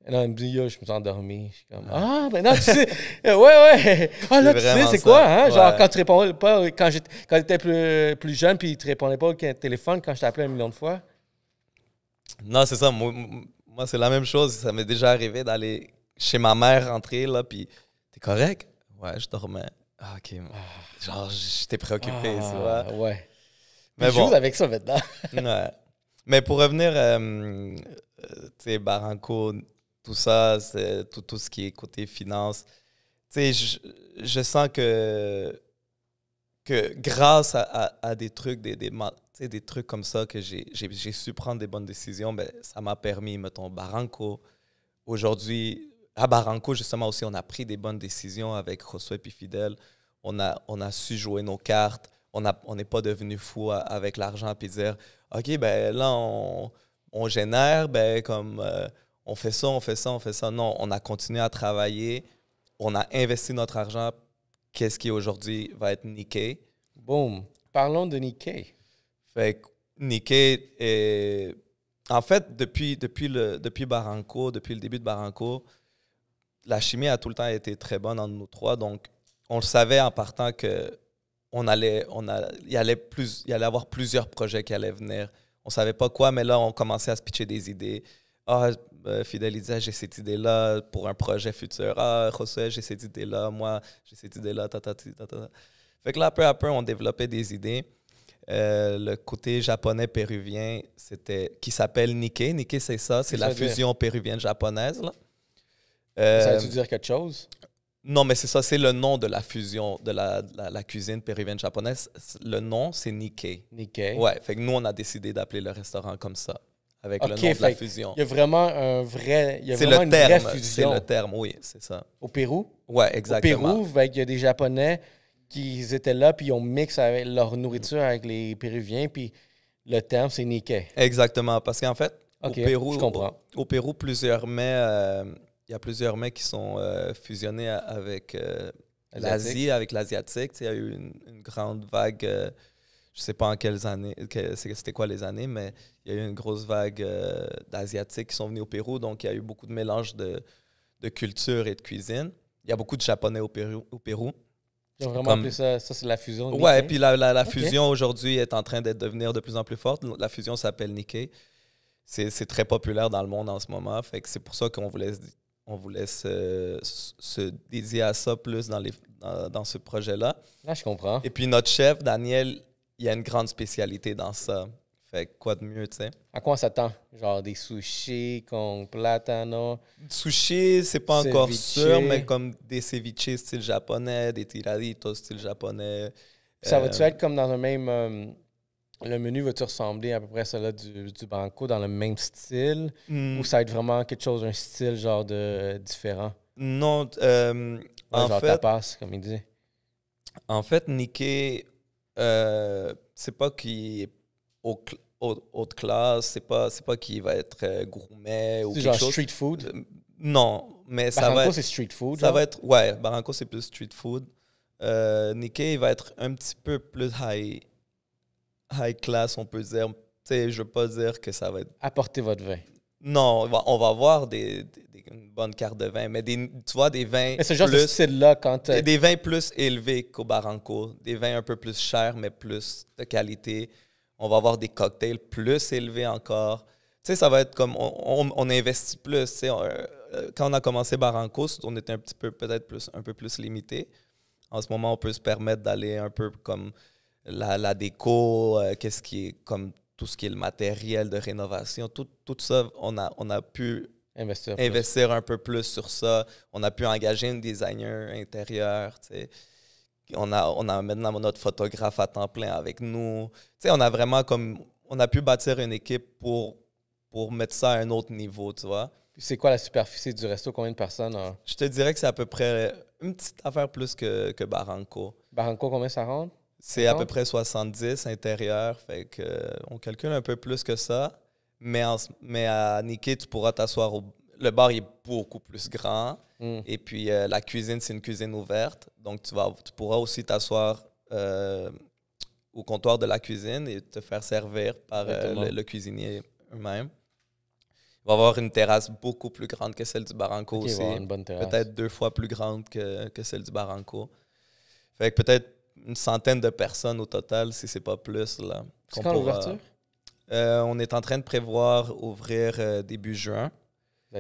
Et là, elle me dit, je me suis endormi. Je suis comme, non, tu sais. Ouais. Ah, là, tu sais, c'est quoi, hein? Ouais. Genre, quand tu répondais pas, quand t'étais plus jeune, puis tu répondais pas au téléphone quand je t'appelais 1 million de fois. Non, c'est ça. Moi, c'est la même chose. Ça m'est déjà arrivé d'aller chez ma mère, rentrer, là, puis t'es correct? Ouais, je dormais. Ah, OK. Genre, j'étais préoccupé, tu vois. Ouais. Mais je joue avec ça maintenant. Ouais. Mais pour revenir, tu sais, Barranco, tout ça, c'est tout ce qui est côté finance. Tu sais, je sens que grâce à des trucs, des trucs comme ça, que j'ai su prendre des bonnes décisions, ben, ça m'a permis, mettons, Barranco. Aujourd'hui, à Barranco, justement, aussi, on a pris des bonnes décisions avec Josué et Fidel. On a su jouer nos cartes. On n'est pas devenu fou avec l'argent puis dire, OK, ben là, on génère, ben comme on fait ça, on fait ça, on fait ça. Non, on a continué à travailler. On a investi notre argent. Qu'est-ce qui aujourd'hui va être Nikkei? Boom. Parlons de Nikkei. Fait que Nikkei est... En fait, depuis Barranco, depuis le début de Barranco, la chimie a tout le temps été très bonne entre nous trois. Donc, on le savait en partant que il y allait avoir plusieurs projets qui allaient venir. On ne savait pas quoi, mais là, on commençait à se pitcher des idées. Fidel, il disait, j'ai cette idée-là pour un projet futur. Josué, j'ai cette idée-là. Moi, j'ai cette idée-là. Fait que là, peu à peu, on développait des idées. Le côté japonais-péruvien, qui s'appelle Nikkei. Nikkei, c'est ça. C'est la fusion péruvienne-japonaise. Ça veut dire quelque chose? Non, mais c'est ça, c'est le nom de la fusion de la cuisine péruvienne-japonaise. Le nom, c'est Nikkei. Nikkei. Ouais, fait que nous, on a décidé d'appeler le restaurant comme ça, avec le nom de la fusion. Il y a vraiment une vraie fusion. C'est le terme, oui, c'est ça. Au Pérou? Ouais, exactement. Au Pérou, il y a des Japonais qui étaient là, puis ils ont mixé avec leur nourriture avec les Péruviens, puis le terme, c'est Nikkei. Exactement, parce qu'en fait, au Pérou, je comprends. Au Pérou, il y a plusieurs mets qui sont fusionnés avec l'Asie, avec l'asiatique. Il y a eu une grande vague, je ne sais pas en quelles années, c'était quoi les années, mais il y a eu une grosse vague d'Asiatiques qui sont venus au Pérou. Donc, il y a eu beaucoup de mélange de culture et de cuisine. Il y a beaucoup de Japonais au Pérou. Ils ont vraiment appelé ça, c'est la fusion. Ouais, et puis la fusion aujourd'hui est en train de devenir de plus en plus forte. La fusion s'appelle Nikkei. C'est très populaire dans le monde en ce moment. Fait que c'est pour ça qu'on voulait se dédier à ça plus dans ce projet-là. Là, je comprends. Et puis notre chef, Daniel, il y a une grande spécialité dans ça. Fait que quoi de mieux, tu sais. À quoi on s'attend? Genre des sushis con plátano? Sushi, c'est pas encore Ceviche. sûr, mais comme des ceviches style japonais, des tiraditos style japonais. Puis ça va-tu être comme dans le même... le menu va-tu ressembler à peu près à celui du Banco dans le même style? Ou ça va être vraiment quelque chose, un style genre de différent? Non, Ouais, en genre fait, tapas, comme il dit. en fait, Nikkei, c'est pas qu'il est haute classe, c'est pas qu'il va être gourmet ou C'est quelque genre chose. street food? Non, mais ça va Barranco, être, c'est street food, ça genre? va être, ouais, Barranco c'est plus street food. Nikkei il va être un petit peu plus high class, on peut dire. Tu sais, je veux pas dire que ça va être. Apportez votre vin. Non, on va avoir une bonne carte de vin, mais tu vois, des vins Mais ce genre de plus. style-là, quand... Des vins plus élevés qu'au Barranco. Des vins un peu plus chers, mais plus de qualité. On va avoir des cocktails plus élevés encore. Tu sais, ça va être comme... On investit plus. Tu sais, quand on a commencé Barranco, on était un petit peu, peut-être un peu plus limité. En ce moment, on peut se permettre d'aller un peu comme la déco, qu'est-ce qui est comme tout ce qui est le matériel de rénovation. Tout ça, on a pu investir un peu plus sur ça. On a pu engager un designer intérieur, tu sais. On a maintenant notre photographe à temps plein avec nous. Tu sais, on a vraiment comme... On a pu bâtir une équipe pour mettre ça à un autre niveau, tu vois. Puis c'est quoi la superficie du resto? Combien de personnes? Je te dirais que c'est à peu près une petite affaire plus que Barranco. Barranco, combien ça rentre? C'est à peu près 70 intérieurs, fait que on calcule un peu plus que ça. Mais à Nikkei, tu pourras t'asseoir le bar il est beaucoup plus grand. Et puis la cuisine, c'est une cuisine ouverte. Donc tu pourras aussi t'asseoir au comptoir de la cuisine et te faire servir par le cuisinier eux-mêmes. Il va y avoir une terrasse beaucoup plus grande que celle du Barranco aussi. Une bonne terrasse. Peut-être 2 fois plus grande que celle du Barranco. Fait que peut-être une centaine de personnes au total, si c'est pas plus. Là, c'est quand l'ouverture? On est en train de prévoir ouvrir début juin.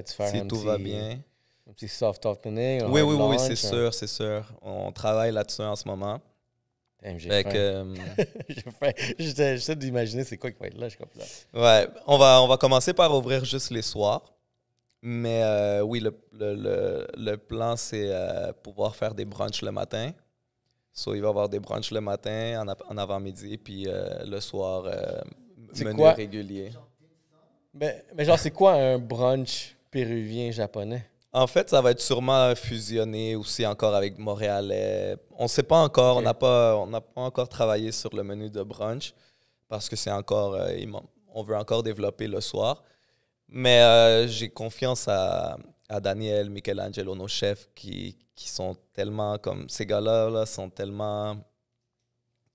Si tout va bien. Un petit soft opening. Oui, c'est sûr, c'est sûr. On travaille là-dessus en ce moment. J'ai faim. J'essaie d'imaginer c'est quoi qui va être là. Je comprends. Ouais, on va commencer par ouvrir juste les soirs. Mais oui, le plan, c'est pouvoir faire des brunchs le matin. Il va y avoir des brunchs le matin, en avant-midi, puis le soir, menu régulier. Mais genre, c'est quoi un brunch péruvien-japonais? En fait, ça va être sûrement fusionné aussi encore avec montréalais. On ne sait pas encore, on n'a pas encore travaillé sur le menu de brunch parce que c'est encore, on veut encore développer le soir. Mais j'ai confiance à Daniel, Michelangelo, nos chefs qui sont tellement comme ces gars-là sont tellement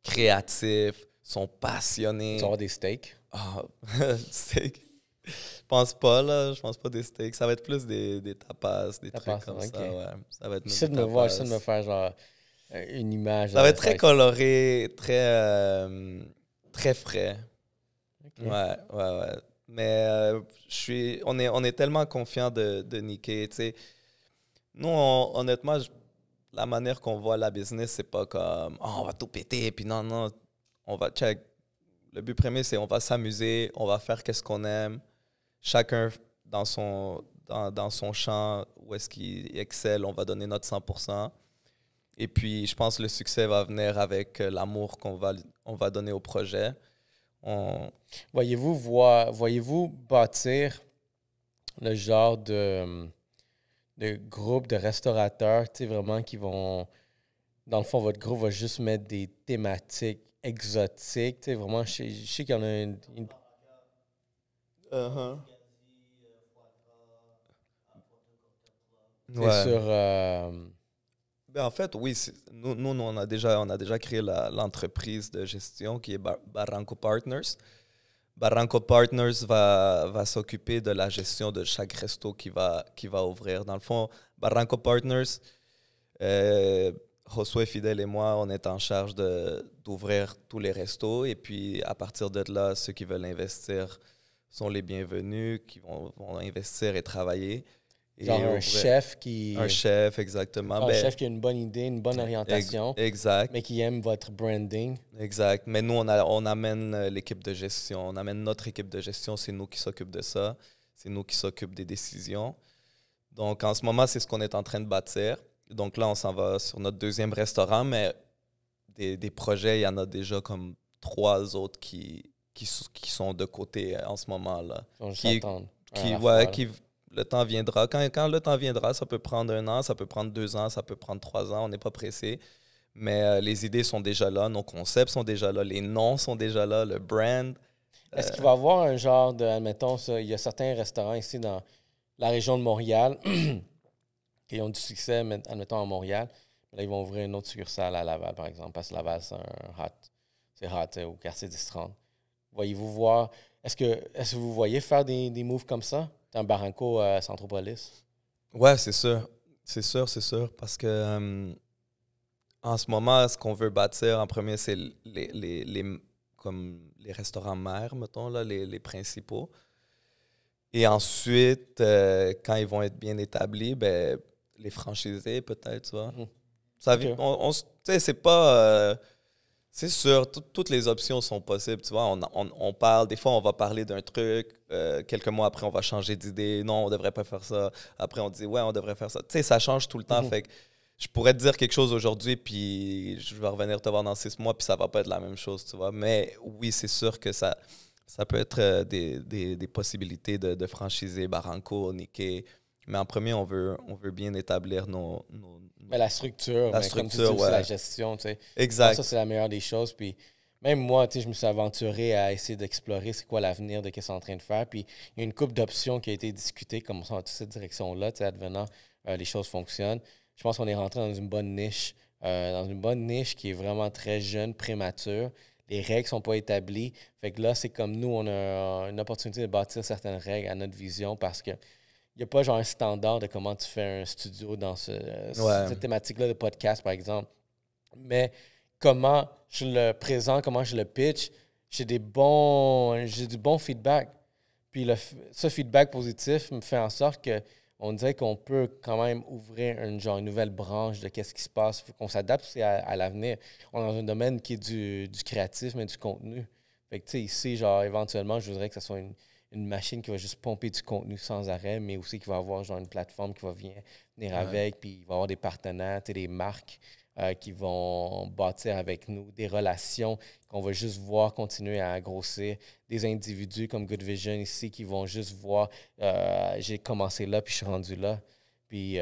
créatifs, sont passionnés. Tu vas avoir des steaks? Ah, steak. Je pense pas, là. Je pense pas des steaks. Ça va être plus des tapas, des trucs comme ça. Ouais. Ça va être j'essaie de me faire genre une image. Ça va être très coloré, très frais. Okay. Ouais. Mais on est tellement confiants de Nikkei. T'sais. Nous, honnêtement, la manière qu'on voit la business, c'est pas comme on va tout péter, puis non, on va check. Le but premier, c'est on va s'amuser, on va faire qu'est-ce qu'on aime. Chacun dans son champ où est-ce qu'il excelle, on va donner notre 100%. Et puis, je pense que le succès va venir avec l'amour qu'on va donner au projet. Voyez-vous bâtir le genre de groupe de restaurateurs, tu sais, vraiment qui vont... Dans le fond, votre groupe va juste mettre des thématiques exotiques, tu sais, vraiment, je sais qu'il y en a une... Ouais. Sur... En fait, oui, nous on a déjà créé l'entreprise de gestion qui est Barranco Partners. Barranco Partners va s'occuper de la gestion de chaque resto qui va ouvrir. Dans le fond, Barranco Partners, Josué Fidel et moi, on est en charge d'ouvrir tous les restos. Et puis, à partir de là, ceux qui veulent investir sont les bienvenus, qui vont investir et travailler. Et Genre un chef qui... Un chef, exactement. Un chef qui a une bonne idée, une bonne orientation, exact. mais qui aime votre branding. Exact. Mais nous, on amène l'équipe de gestion. On amène notre équipe de gestion. C'est nous qui s'occupent de ça. C'est nous qui s'occupent des décisions. Donc, en ce moment, c'est ce qu'on est en train de bâtir. Donc là, on s'en va sur notre deuxième restaurant, mais des projets, il y en a déjà comme 3 autres qui sont de côté en ce moment-là. On juste attendre. Le temps viendra. Quand le temps viendra, ça peut prendre 1 an, ça peut prendre 2 ans, ça peut prendre 3 ans. On n'est pas pressé. Mais les idées sont déjà là, nos concepts sont déjà là, les noms sont déjà là, le brand. Est-ce qu'il va y avoir un genre de, admettons, ça, il y a certains restaurants ici dans la région de Montréal qui ont du succès, admettons, à Montréal. Là, ils vont ouvrir une autre succursale à Laval, par exemple, parce que Laval, c'est hot, au quartier 10-30. Voyez-vous voir, est-ce que vous voyez faire des moves comme ça? Un Barranco à Centropolis? Ouais, c'est sûr. C'est sûr. Parce que en ce moment, ce qu'on veut bâtir en premier, c'est comme les restaurants mères, mettons, là, les principaux. Et ensuite, quand ils vont être bien établis, ben, les franchisés, peut-être, tu vois. Ça, okay. C'est pas... c'est sûr, toutes les options sont possibles, tu vois. On parle, des fois, on va parler d'un truc, quelques mois après, on va changer d'idée. Non, on devrait pas faire ça. Après, on dit, ouais, on devrait faire ça. Tu sais, ça change tout le temps. Fait que je pourrais te dire quelque chose aujourd'hui, puis je vais revenir te voir dans 6 mois, puis ça va pas être la même chose, tu vois. Mais oui, c'est sûr que ça peut être des possibilités de franchiser Barranco, Nikkei. Mais en premier, on veut bien établir nos mais la structure, comme tu dis, c'est la gestion, tu sais. Exact. Ça, c'est la meilleure des choses. Puis même moi, tu sais, je me suis aventuré à essayer d'explorer c'est quoi l'avenir de ce qu'ils sont en train de faire. Puis il y a une couple d'options qui a été discutée, comme ça, dans toute cette direction-là, tu sais, advenant, les choses fonctionnent. Je pense qu'on est rentré dans une bonne niche, qui est vraiment très jeune, prémature. Les règles ne sont pas établies. Fait que là, c'est comme nous, on a une opportunité de bâtir certaines règles à notre vision parce que il n'y a pas genre un standard de comment tu fais un studio dans cette thématique-là de podcast, par exemple. Mais comment je le présente, comment je le pitch, j'ai du bon feedback. Puis ce feedback positif me fait en sorte qu'on dirait qu'on peut quand même ouvrir une nouvelle branche de qu'est-ce qui se passe. Faut qu'on s'adapte aussi à l'avenir. On est dans un domaine qui est du créatif, mais du contenu. Fait que tu sais, ici, genre, éventuellement, je voudrais que ce soit une machine qui va juste pomper du contenu sans arrêt, mais aussi qui va avoir genre une plateforme qui va venir avec, puis il va y avoir des partenaires, des marques qui vont bâtir avec nous, des relations qu'on va juste voir continuer à grossir, des individus comme Good Vision ici qui vont juste voir j'ai commencé là, puis je suis rendu là. Puis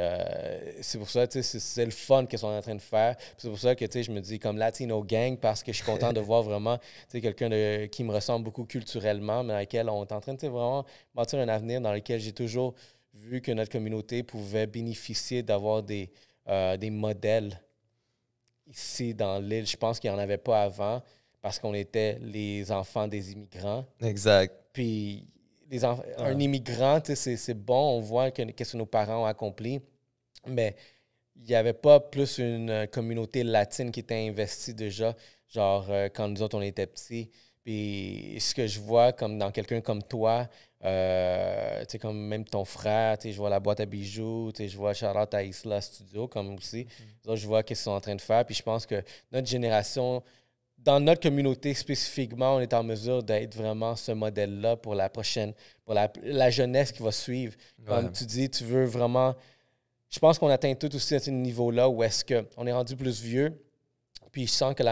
c'est pour ça, tu sais, c'est le fun qu'ils sont en train de faire. C'est pour ça que, tu sais, je me dis comme Latino Gang parce que je suis content de voir vraiment, tu sais, quelqu'un qui me ressemble beaucoup culturellement, mais dans lequel on est en train de vraiment bâtir un avenir dans lequel j'ai toujours vu que notre communauté pouvait bénéficier d'avoir des modèles ici dans l'île. Je pense qu'il n'y en avait pas avant parce qu'on était les enfants des immigrants. Exact. Puis un immigrant, c'est bon, on voit qu'est-ce que nos parents ont accompli, mais il n'y avait pas plus une communauté latine qui était investie déjà, genre quand nous autres, on était petits. Puis ce que je vois comme dans quelqu'un comme toi, comme même ton frère, je vois la boîte à bijoux, je vois Charlotte à Isla Studio comme aussi. Donc, je vois ce qu'ils sont en train de faire. Puis je pense que notre génération, dans notre communauté spécifiquement, on est en mesure d'être vraiment ce modèle-là pour la prochaine, pour la jeunesse qui va suivre. Comme tu dis, tu veux vraiment... Je pense qu'on atteint tout aussi à ce niveau-là où est-ce qu'on est rendu plus vieux, puis je sens que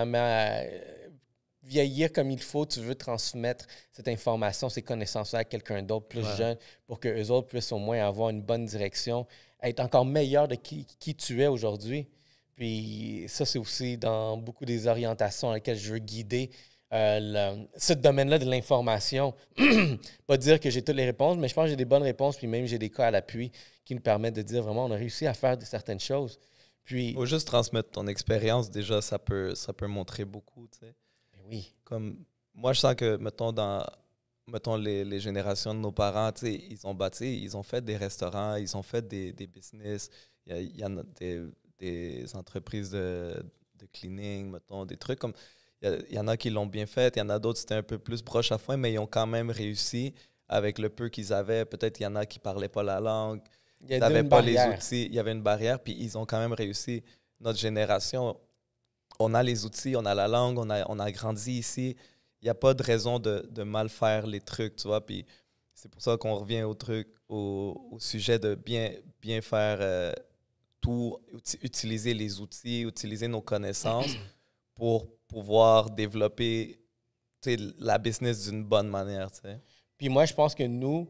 vieillir comme il faut, tu veux transmettre cette information, ces connaissances-là à quelqu'un d'autre plus jeune pour qu'eux autres puissent au moins avoir une bonne direction, être encore meilleur de qui tu es aujourd'hui. Puis ça, c'est aussi dans beaucoup des orientations dans lesquelles je veux guider ce domaine-là de l'information. Pas dire que j'ai toutes les réponses, mais je pense que j'ai des bonnes réponses, puis même j'ai des cas à l'appui qui nous permettent de dire vraiment on a réussi à faire certaines choses. Puis, faut juste transmettre ton expérience, déjà, ça peut montrer beaucoup, tu sais. Oui. Comme, moi, je sens que, mettons les générations de nos parents, tu sais, ils ont bâti, ils ont fait des restaurants, ils ont fait des business, il y en a des entreprises de cleaning, mettons, des trucs comme... Il y en a qui l'ont bien fait, il y en a d'autres, c'était un peu plus broche à foin, mais ils ont quand même réussi avec le peu qu'ils avaient. Peut-être il y en a qui ne parlaient pas la langue. Il y a Ils n'avaient une pas les barrière. outils. Il y avait une barrière, puis ils ont quand même réussi. Notre génération, on a les outils, on a la langue, on a grandi ici. Il n'y a pas de raison de mal faire les trucs, tu vois. Puis c'est pour ça qu'on revient au truc, au sujet de bien faire tout, utiliser les outils, utiliser nos connaissances pour pouvoir développer la business d'une bonne manière, tu sais. Puis moi, je pense que nous,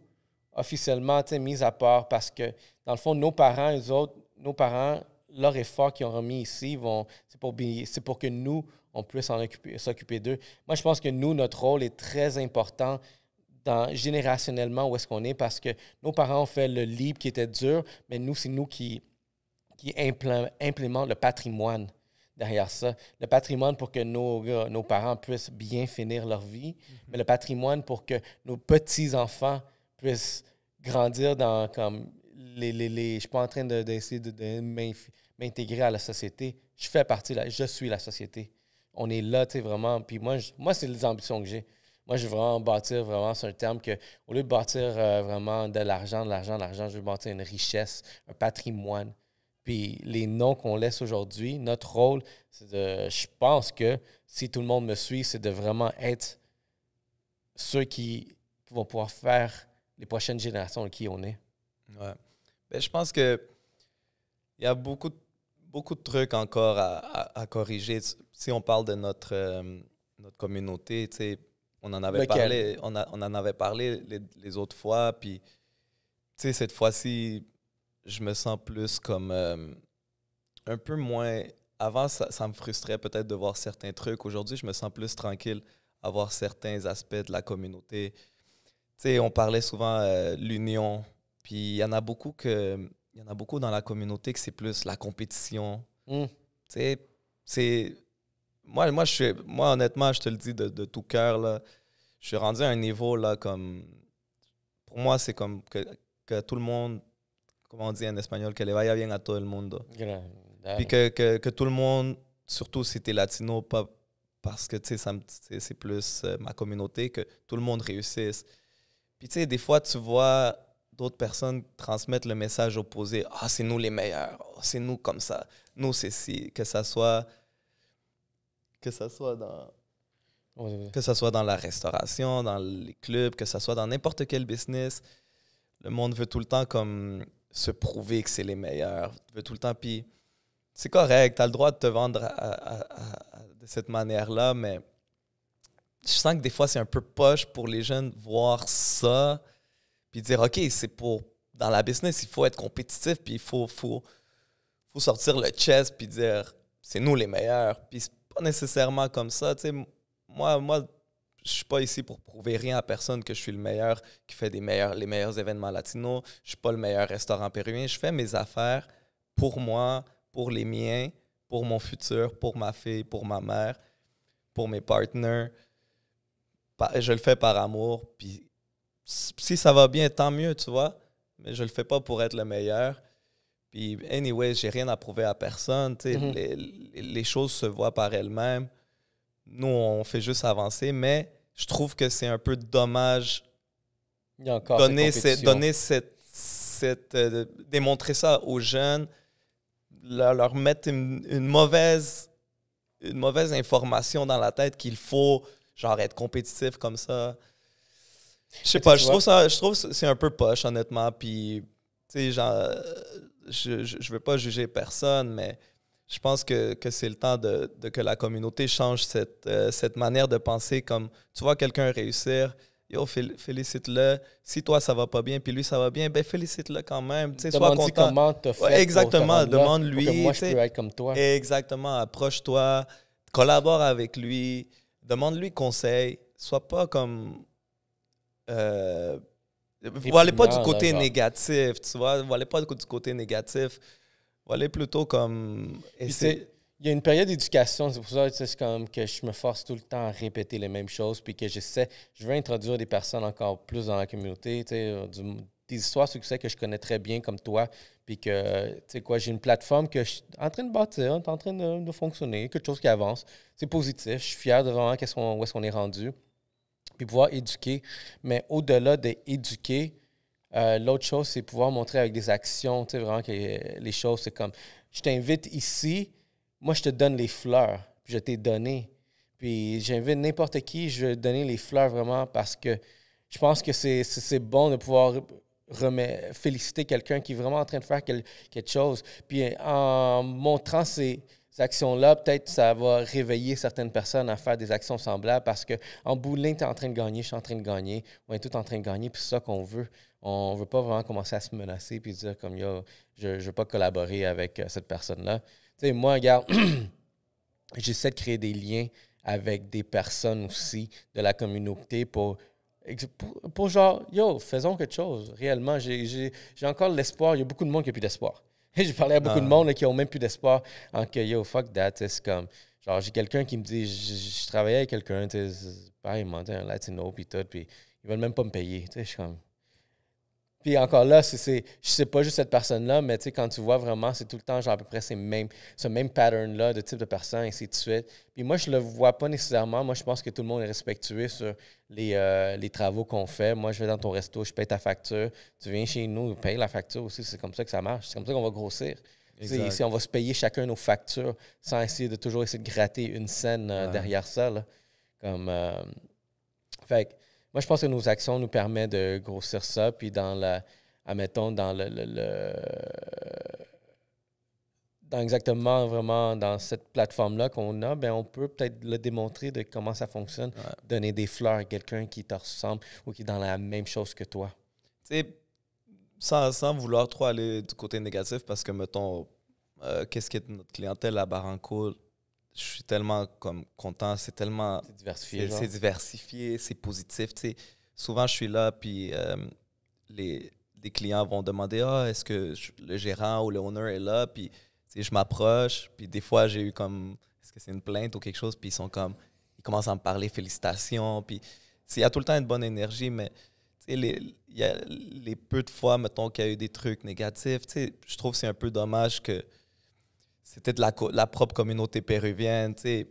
officiellement, tu sais, mis à part, parce que, dans le fond, nos parents, eux autres, nos parents, leur effort qu'ils ont remis ici, c'est pour que nous, on puisse s'occuper d'eux. Moi, je pense que nous, notre rôle est très important générationnellement où est-ce qu'on est, parce que nos parents ont fait le leap qui était dur, mais nous, c'est nous qui implémentent le patrimoine derrière ça. Le patrimoine pour que nos parents puissent bien finir leur vie, mais le patrimoine pour que nos petits-enfants puissent grandir dans comme je suis pas en train d'essayer de m'intégrer à la société. Je fais partie, je suis la société. On est là, tu sais, vraiment. Puis moi, c'est les ambitions que j'ai. Moi, je veux vraiment bâtir vraiment sur un terme que, au lieu de bâtir vraiment de l'argent, je veux bâtir une richesse, un patrimoine. Puis les noms qu'on laisse aujourd'hui, notre rôle, je pense que si tout le monde me suit, c'est de vraiment être ceux qui vont pouvoir faire les prochaines générations de qui on est. Ouais. Ben, je pense que il y a beaucoup de trucs encore à corriger. Si on parle de notre communauté, tu sais, on en avait parlé, on en avait parlé les autres fois, puis tu sais, cette fois-ci, je me sens plus comme un peu moins. Avant, ça me frustrait peut-être de voir certains trucs. Aujourd'hui, je me sens plus tranquille à voir certains aspects de la communauté. Tu sais, on parlait souvent l'union, puis il y en a beaucoup dans la communauté que c'est plus la compétition. Tu sais, c'est. Moi, honnêtement, je te le dis de tout cœur, là, je suis rendu à un niveau, là, comme. Pour moi, c'est comme que tout le monde, comment on dit en espagnol, que le vaya bien a todo el mundo. Puis que tout le monde, surtout si t'es latino, pas parce que, tu sais, c'est plus ma communauté, que tout le monde réussisse. Puis, tu sais, des fois, tu vois d'autres personnes transmettre le message opposé. Ah, c'est nous les meilleurs. Oh, c'est nous comme ça. Nous, c'est si. Que ça soit dans la restauration, dans les clubs, que ça soit dans n'importe quel business. Le monde veut tout le temps comme se prouver que c'est les meilleurs. Veut tout le temps. Puis, c'est correct. Tu as le droit de te vendre de cette manière-là, mais je sens que des fois, c'est un peu poche pour les jeunes voir ça, puis dire, OK, c'est pour... Dans la business, il faut être compétitif, puis il faut sortir le chest, puis dire, c'est nous les meilleurs. Puis c'est pas nécessairement comme ça. Tu sais, moi, je suis pas ici pour prouver rien à personne que je suis le meilleur, qui fait les meilleurs événements latinos. Je suis pas le meilleur restaurant péruvien. Je fais mes affaires pour moi, pour les miens, pour mon futur, pour ma fille, pour ma mère, pour mes partners. Je le fais par amour. Puis si ça va bien, tant mieux, tu vois. Mais je le fais pas pour être le meilleur. Puis, anyway, j'ai rien à prouver à personne. Les choses se voient par elles-mêmes. Nous, on fait juste avancer. Mais je trouve que c'est un peu dommage démontrer ça aux jeunes, leur mettre une mauvaise information dans la tête qu'il faut genre être compétitif comme ça. Je sais pas, je trouve que c'est un peu poche, honnêtement. Puis, tu sais, genre, je veux pas juger personne, mais je pense que c'est le temps que la communauté change cette manière de penser. Comme tu vois quelqu'un réussir, yo, félicite-le. Si toi, ça va pas bien, puis lui, ça va bien, ben félicite-le quand même. Sois content. Comment t'as fait exactement, demande-lui. Pour que moi, je peux être comme toi. Exactement, approche-toi, collabore avec lui, demande-lui conseil. Sois pas comme... vous allez pas du côté négatif, tu vois. Vous allez pas du côté négatif. Vous allez plutôt comme... Il y a une période d'éducation, c'est pour ça c'est comme que je me force tout le temps à répéter les mêmes choses, puis que je veux introduire des personnes encore plus dans la communauté, des histoires de succès que je connais très bien comme toi, puis que, tu sais quoi, j'ai une plateforme que je suis en train de bâtir, en train de fonctionner, quelque chose qui avance. C'est positif, je suis fier de vraiment où est-ce qu'on est rendu, puis pouvoir éduquer. Mais au-delà d'éduquer, L'autre chose, c'est pouvoir montrer avec des actions, tu sais, vraiment que les choses, c'est comme, je t'invite ici, moi, je te donne les fleurs, puis je t'ai donné. Puis j'invite n'importe qui, je vais donner les fleurs vraiment parce que je pense que c'est bon de pouvoir féliciter quelqu'un qui est vraiment en train de faire quelque chose. Puis en montrant ces actions-là, peut-être ça va réveiller certaines personnes à faire des actions semblables parce qu'en bout de ligne, tu es en train de gagner, je suis en train de gagner, on est tous en train de gagner, puis c'est ça qu'on veut. On ne veut pas vraiment commencer à se menacer puis dire comme yo, je ne veux pas collaborer avec cette personne-là. Tu sais, moi, regarde, j'essaie de créer des liens avec des personnes aussi de la communauté pour genre, yo, faisons quelque chose. Réellement, j'ai encore l'espoir. Il y a beaucoup de monde qui n'a plus d'espoir. J'ai parlé à beaucoup de monde là, qui n'ont même plus d'espoir en que, yo, fuck that. C'est comme, genre, j'ai quelqu'un qui me dit, je travaillais avec quelqu'un, pareil, il m'a dit un latino, puis tout, puis ils veulent même pas me payer. Je suis comme... Puis encore là, je sais pas juste cette personne-là, mais tu sais, quand tu vois vraiment, c'est tout le temps genre à peu près ce même pattern-là de type de personne, et ainsi de suite. Puis moi, je le vois pas nécessairement. Moi, je pense que tout le monde est respectueux sur les travaux qu'on fait. Moi, je vais dans ton resto, je paye ta facture. Tu viens chez nous, paye la facture aussi. C'est comme ça que ça marche. C'est comme ça qu'on va grossir. Ici, on va se payer chacun nos factures sans essayer de toujours essayer de gratter une scène derrière ça. Là. Comme, fait que, moi, je pense que nos actions nous permettent de grossir ça. Puis admettons, dans dans exactement vraiment dans cette plateforme-là qu'on a, ben on peut peut-être le démontrer de comment ça fonctionne, donner des fleurs à quelqu'un qui te ressemble ou qui est dans la même chose que toi. Tu sais, sans vouloir trop aller du côté négatif, parce que, mettons, qu'est-ce qui est de notre clientèle à Barranco, je suis tellement comme content, c'est tellement... C'est diversifié, c'est diversifié, c'est positif, tu sais. Souvent, je suis là, puis les clients vont demander « Ah, est-ce que le gérant ou le owner est là? » Puis je m'approche, puis des fois, j'ai eu comme... Est-ce que c'est une plainte ou quelque chose? Puis ils sont comme... Ils commencent à me parler « Félicitations », puis il y a tout le temps une bonne énergie, mais il y a les peu de fois, mettons, qu'il y a eu des trucs négatifs, tu sais, je trouve que c'est un peu dommage que c'était de la propre communauté péruvienne, tu sais.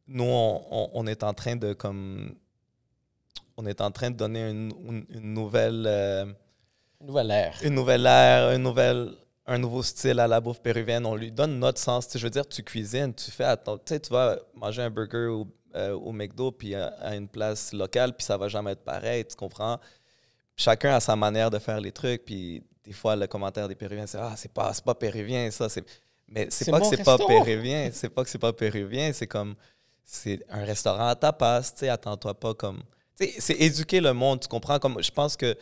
Nous, on est en train de comme... On est en train de donner une nouvelle... Une nouvelle ère. Une nouvelle ère, un nouveau style à la bouffe péruvienne. On lui donne notre sens. Tu sais, je veux dire, tu cuisines, tu fais... Tu sais, tu vas manger un burger au McDo puis à une place locale, puis ça va jamais être pareil, tu comprends? Chacun a sa manière de faire les trucs, puis des fois, le commentaire des Péruviens, c'est « Ah, c'est pas péruvien, ça. » Mais c'est pas que c'est pas péruvien. C'est pas que c'est pas péruvien. C'est comme... C'est un restaurant à tapas, tu sais, attends-toi pas comme... Tu sais, c'est éduquer le monde, tu comprends? Comme, je pense que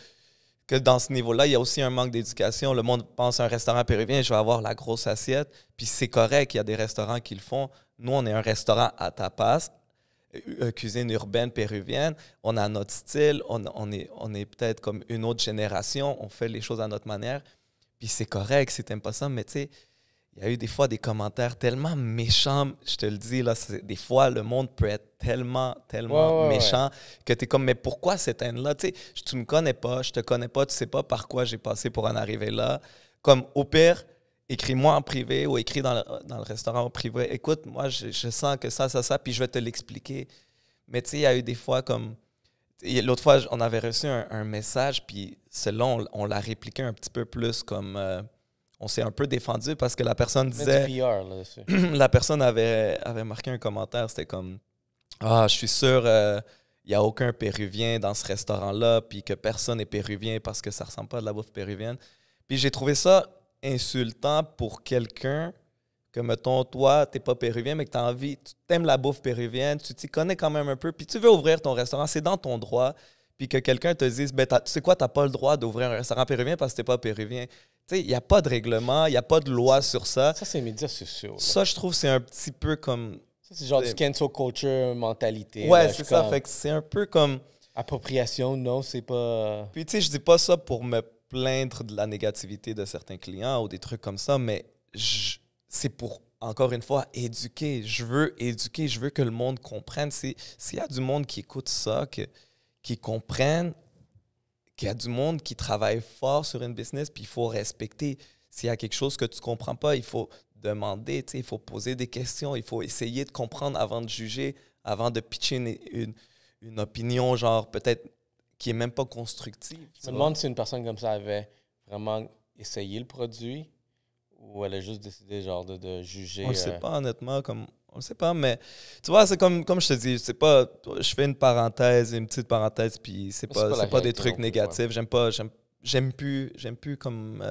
dans ce niveau-là, il y a aussi un manque d'éducation. Le monde pense à un restaurant péruvien, je vais avoir la grosse assiette. Puis c'est correct, il y a des restaurants qui le font. Nous, on est un restaurant à tapas, cuisine urbaine péruvienne. On a notre style, on est peut-être comme une autre génération. On fait les choses à notre manière. Puis c'est correct si t'aimes pas ça, mais tu sais, il y a eu des fois des commentaires tellement méchants, je te le dis, là, des fois, le monde peut être tellement méchant que tu es comme, mais pourquoi cette haine-là? Tu sais, tu me connais pas, je te connais pas, tu sais pas par quoi j'ai passé pour en arriver là. Comme, au pire, écris-moi en privé ou écris dans le restaurant en privé. Écoute, moi, je sens que ça, puis je vais te l'expliquer. Mais tu sais, il y a eu des fois comme... L'autre fois, on avait reçu un message, puis celui-là, on l'a répliqué un petit peu plus comme... on s'est un peu défendu parce que la personne disait... la personne avait marqué un commentaire, c'était comme « Ah, je suis sûr, il n'y a aucun Péruvien dans ce restaurant-là, puis que personne n'est Péruvien parce que ça ne ressemble pas à de la bouffe péruvienne. » Puis j'ai trouvé ça insultant pour quelqu'un que, mettons, toi, tu n'es pas Péruvien, mais que tu as envie, tu aimes la bouffe péruvienne, tu t'y connais quand même un peu, puis tu veux ouvrir ton restaurant, c'est dans ton droit, puis que quelqu'un te dise ben, « Tu sais quoi, tu n'as pas le droit d'ouvrir un restaurant péruvien parce que tu n'es pas Péruvien. » Tu sais, il n'y a pas de règlement, il n'y a pas de loi sur ça. Ça, c'est les médias sociaux. Là. Ça, je trouve, c'est un petit peu comme... Ça, c'est genre du cancel culture mentalité. Ouais, là, c'est ça. Fait que c'est un peu comme... Appropriation, non, c'est pas... Puis, tu sais, je dis pas ça pour me plaindre de la négativité de certains clients ou des trucs comme ça, mais c'est pour, encore une fois, éduquer. Je veux éduquer, je veux que le monde comprenne. S'il y a du monde qui écoute ça, qui comprenne qu'il y a du monde qui travaille fort sur une business, puis il faut respecter. S'il y a quelque chose que tu ne comprends pas, il faut demander, il faut poser des questions, il faut essayer de comprendre avant de juger, avant de pitcher une opinion, genre peut-être qui est même pas constructive. Je me demande si une personne comme ça avait vraiment essayé le produit ou elle a juste décidé genre de juger. On le sait pas, honnêtement, on le sait pas, mais tu vois, c'est comme je te dis, c'est pas, je fais une petite parenthèse, puis c'est pas des trucs négatifs. Ouais. J'aime plus comme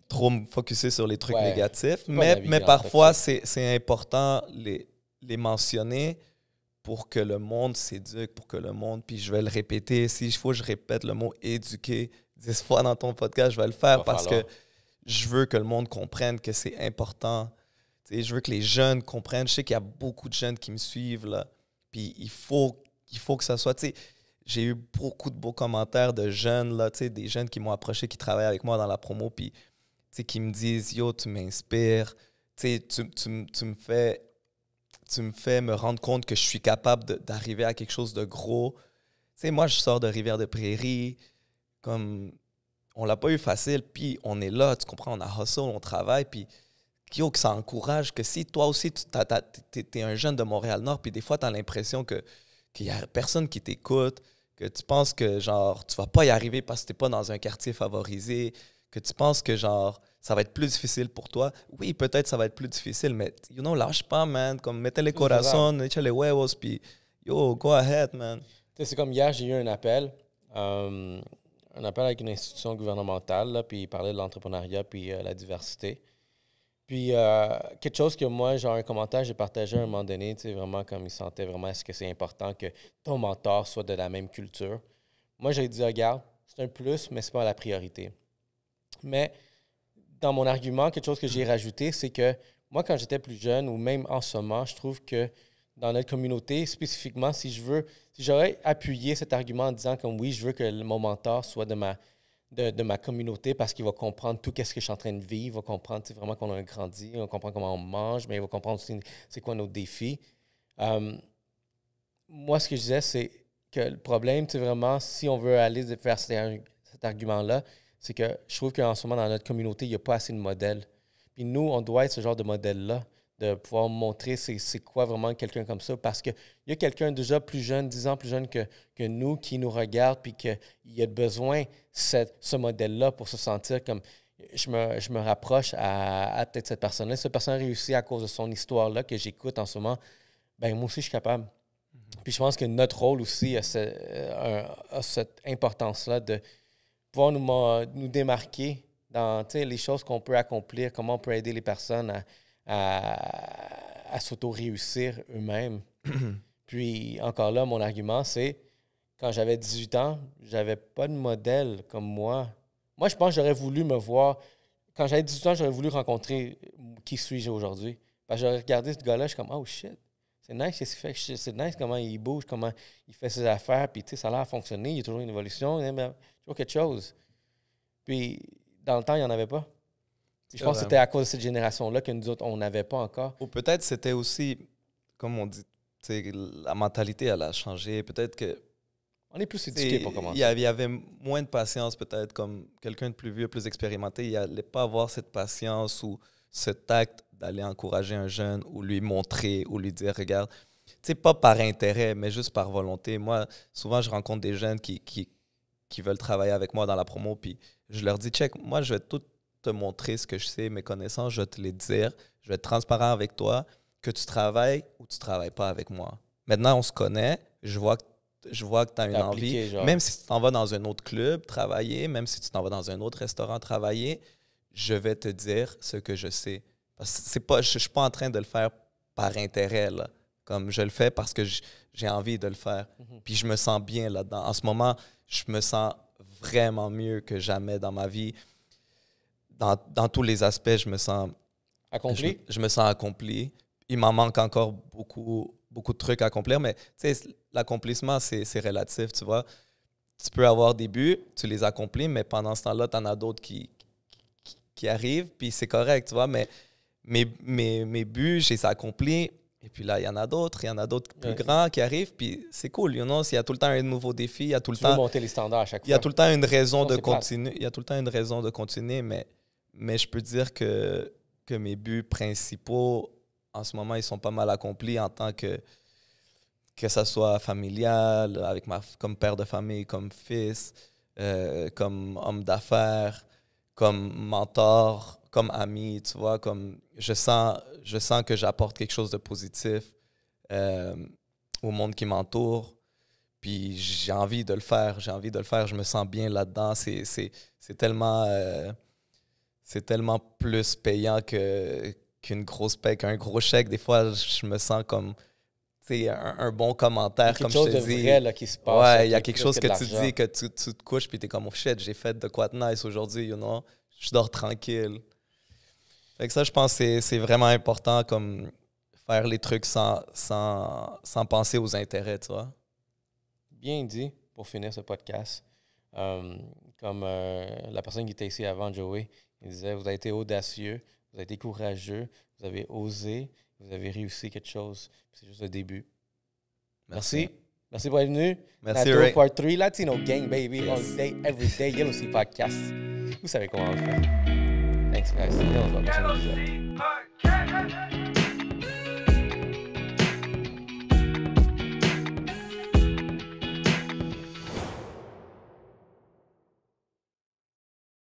trop me focusser sur les trucs négatifs, mais parfois c'est important les mentionner pour que le monde s'éduque, puis je vais le répéter, s'il faut je répète le mot éduquer 10 fois dans ton podcast, je vais le faire parce que je veux que le monde comprenne que c'est important. T'sais, je veux que les jeunes comprennent. Je sais qu'il y a beaucoup de jeunes qui me suivent, là. Puis il faut que ça soit... J'ai eu beaucoup de beaux commentaires de jeunes, là, des jeunes qui m'ont approché, qui travaillent avec moi dans la promo, puis qui me disent « Yo, tu m'inspires. Tu me fais me rendre compte que je suis capable d'arriver à quelque chose de gros. » Moi, je sors de Rivière-de-Prairie, comme... On l'a pas eu facile, puis on est là, tu comprends, on a hustle, on travaille, puis que ça encourage que si toi aussi, tu es un jeune de Montréal-Nord, puis des fois, tu as l'impression qu'il y a personne qui t'écoute, que tu penses que, genre, tu vas pas y arriver parce que tu n'es pas dans un quartier favorisé, que tu penses que, genre, ça va être plus difficile pour toi. Oui, peut-être ça va être plus difficile, mais, lâche pas, man. Comme, mettez les corazones, mettez les huevos, puis, go ahead, man. C'est comme hier, j'ai eu un appel avec une institution gouvernementale, là, puis il parlait de l'entrepreneuriat puis la diversité. Puis, quelque chose que moi, genre un commentaire, j'ai partagé à un moment donné, tu sais, vraiment comme il sentait vraiment, est-ce que c'est important que ton mentor soit de la même culture? Moi, j'ai dit, regarde, c'est un plus, mais c'est pas la priorité. Mais, dans mon argument, quelque chose que j'ai rajouté, c'est que moi, quand j'étais plus jeune, ou même en ce moment, je trouve que dans notre communauté, spécifiquement, si j'aurais appuyé cet argument en disant comme oui, je veux que mon mentor soit de ma communauté parce qu'il va comprendre tout ce que je suis en train de vivre, il va comprendre vraiment qu'on a grandi, il va comprendre comment on mange, mais il va comprendre aussi c'est quoi nos défis. Moi, ce que je disais, c'est que le problème, c'est vraiment, si on veut aller vers cet argument-là, c'est que je trouve qu'en ce moment, dans notre communauté, il n'y a pas assez de modèles. Puis nous, on doit être ce genre de modèle-là, de pouvoir montrer c'est quoi vraiment quelqu'un comme ça, parce qu'il y a quelqu'un déjà plus jeune, 10 ans plus jeune que nous, qui nous regarde, puis qu'il a besoin de ce modèle-là pour se sentir comme... Je me rapproche à peut-être cette personne-là. Cette personne a réussi à cause de son histoire-là que j'écoute en ce moment. Ben moi aussi, je suis capable. Mm-hmm. Puis je pense que notre rôle aussi a cette importance-là de pouvoir nous démarquer dans les choses qu'on peut accomplir, comment on peut aider les personnes à s'auto-réussir eux-mêmes. Puis, encore là, mon argument, c'est quand j'avais 18 ans, j'avais pas de modèle comme moi. Moi, je pense que j'aurais voulu me voir... Quand j'avais 18 ans, j'aurais voulu rencontrer qui suis-je aujourd'hui. Parce que j'aurais regardé ce gars-là, je suis comme « Oh shit, c'est nice ce qu'il fait. C'est nice comment il bouge, comment il fait ses affaires. Puis, tu sais, ça a l'air à fonctionner. Il y a toujours une évolution. Il y a toujours quelque chose. » Puis, dans le temps, il n'y en avait pas. Je pense que c'était à cause de cette génération-là que nous autres, on n'avait pas encore. Ou peut-être c'était aussi, comme on dit, la mentalité, elle a changé. Peut-être que... On est plus éduqués pour commencer. Il y avait moins de patience, peut-être, comme quelqu'un de plus vieux, plus expérimenté. Il n'allait pas avoir cette patience ou ce tact d'aller encourager un jeune ou lui montrer ou lui dire, regarde, tu sais, pas par intérêt, mais juste par volonté. Moi, souvent, je rencontre des jeunes qui veulent travailler avec moi dans la promo, puis je leur dis, check, moi, je vais tout te montrer ce que je sais, mes connaissances, je vais te les dire, je vais être transparent avec toi, que tu travailles ou tu ne travailles pas avec moi. Maintenant, on se connaît, je vois que tu as une envie. Genre. Même si tu t'en vas dans un autre club travailler, même si tu t'en vas dans un autre restaurant travailler, je vais te dire ce que je sais. Parce que je ne suis pas en train de le faire par intérêt, là. Comme je le fais parce que j'ai envie de le faire. Mm-hmm. Puis je me sens bien là-dedans. En ce moment, je me sens vraiment mieux que jamais dans ma vie. Dans tous les aspects, je me sens accompli. Je me sens accompli. Il m'en manque encore beaucoup de trucs à accomplir, mais l'accomplissement, c'est relatif, tu vois. Tu peux avoir des buts, tu les accomplis, mais pendant ce temps-là, tu en as d'autres qui arrivent, puis c'est correct, tu vois. Mais mes buts, je les accomplis, et puis là, il y en a d'autres plus grands qui arrivent, puis c'est cool, you know. Il y a tout le temps un nouveau défi, il y a tout le temps... Tu veux monter les standards à chaque fois. Il y a tout le temps une raison de continuer. Il y a tout le temps une raison de continuer, mais je peux dire que mes buts principaux, en ce moment, ils sont pas mal accomplis en tant que que ça soit familial, comme père de famille, comme fils, comme homme d'affaires, comme mentor, comme ami, tu vois, comme je sens que j'apporte quelque chose de positif au monde qui m'entoure. Puis j'ai envie de le faire, je me sens bien là-dedans. C'est tellement plus payant qu'une grosse paie, qu'un gros chèque. Des fois, je me sens comme un bon commentaire, comme je te dis. Il y a quelque chose de vrai là, qui se passe. Ouais, il y a quelque chose que tu dis, que tu te couches, puis t'es comme, oh shit, j'ai fait de quoi de nice aujourd'hui, you know? Je dors tranquille. Fait que ça, je pense que c'est vraiment important, comme faire les trucs sans penser aux intérêts, tu vois. Bien dit, pour finir ce podcast. Comme la personne qui était ici avant, Joey, il disait, vous avez été audacieux, vous avez été courageux, vous avez osé, vous avez réussi quelque chose. C'est juste le début. Merci. Merci pour être venu. Merci, Nato Ray. Part 3, Latino Gang, baby. Yes. All day, every day. Yellow Sea Podcast. Vous savez comment on le fait. Thanks, guys. Et on se voit au prochain épisode.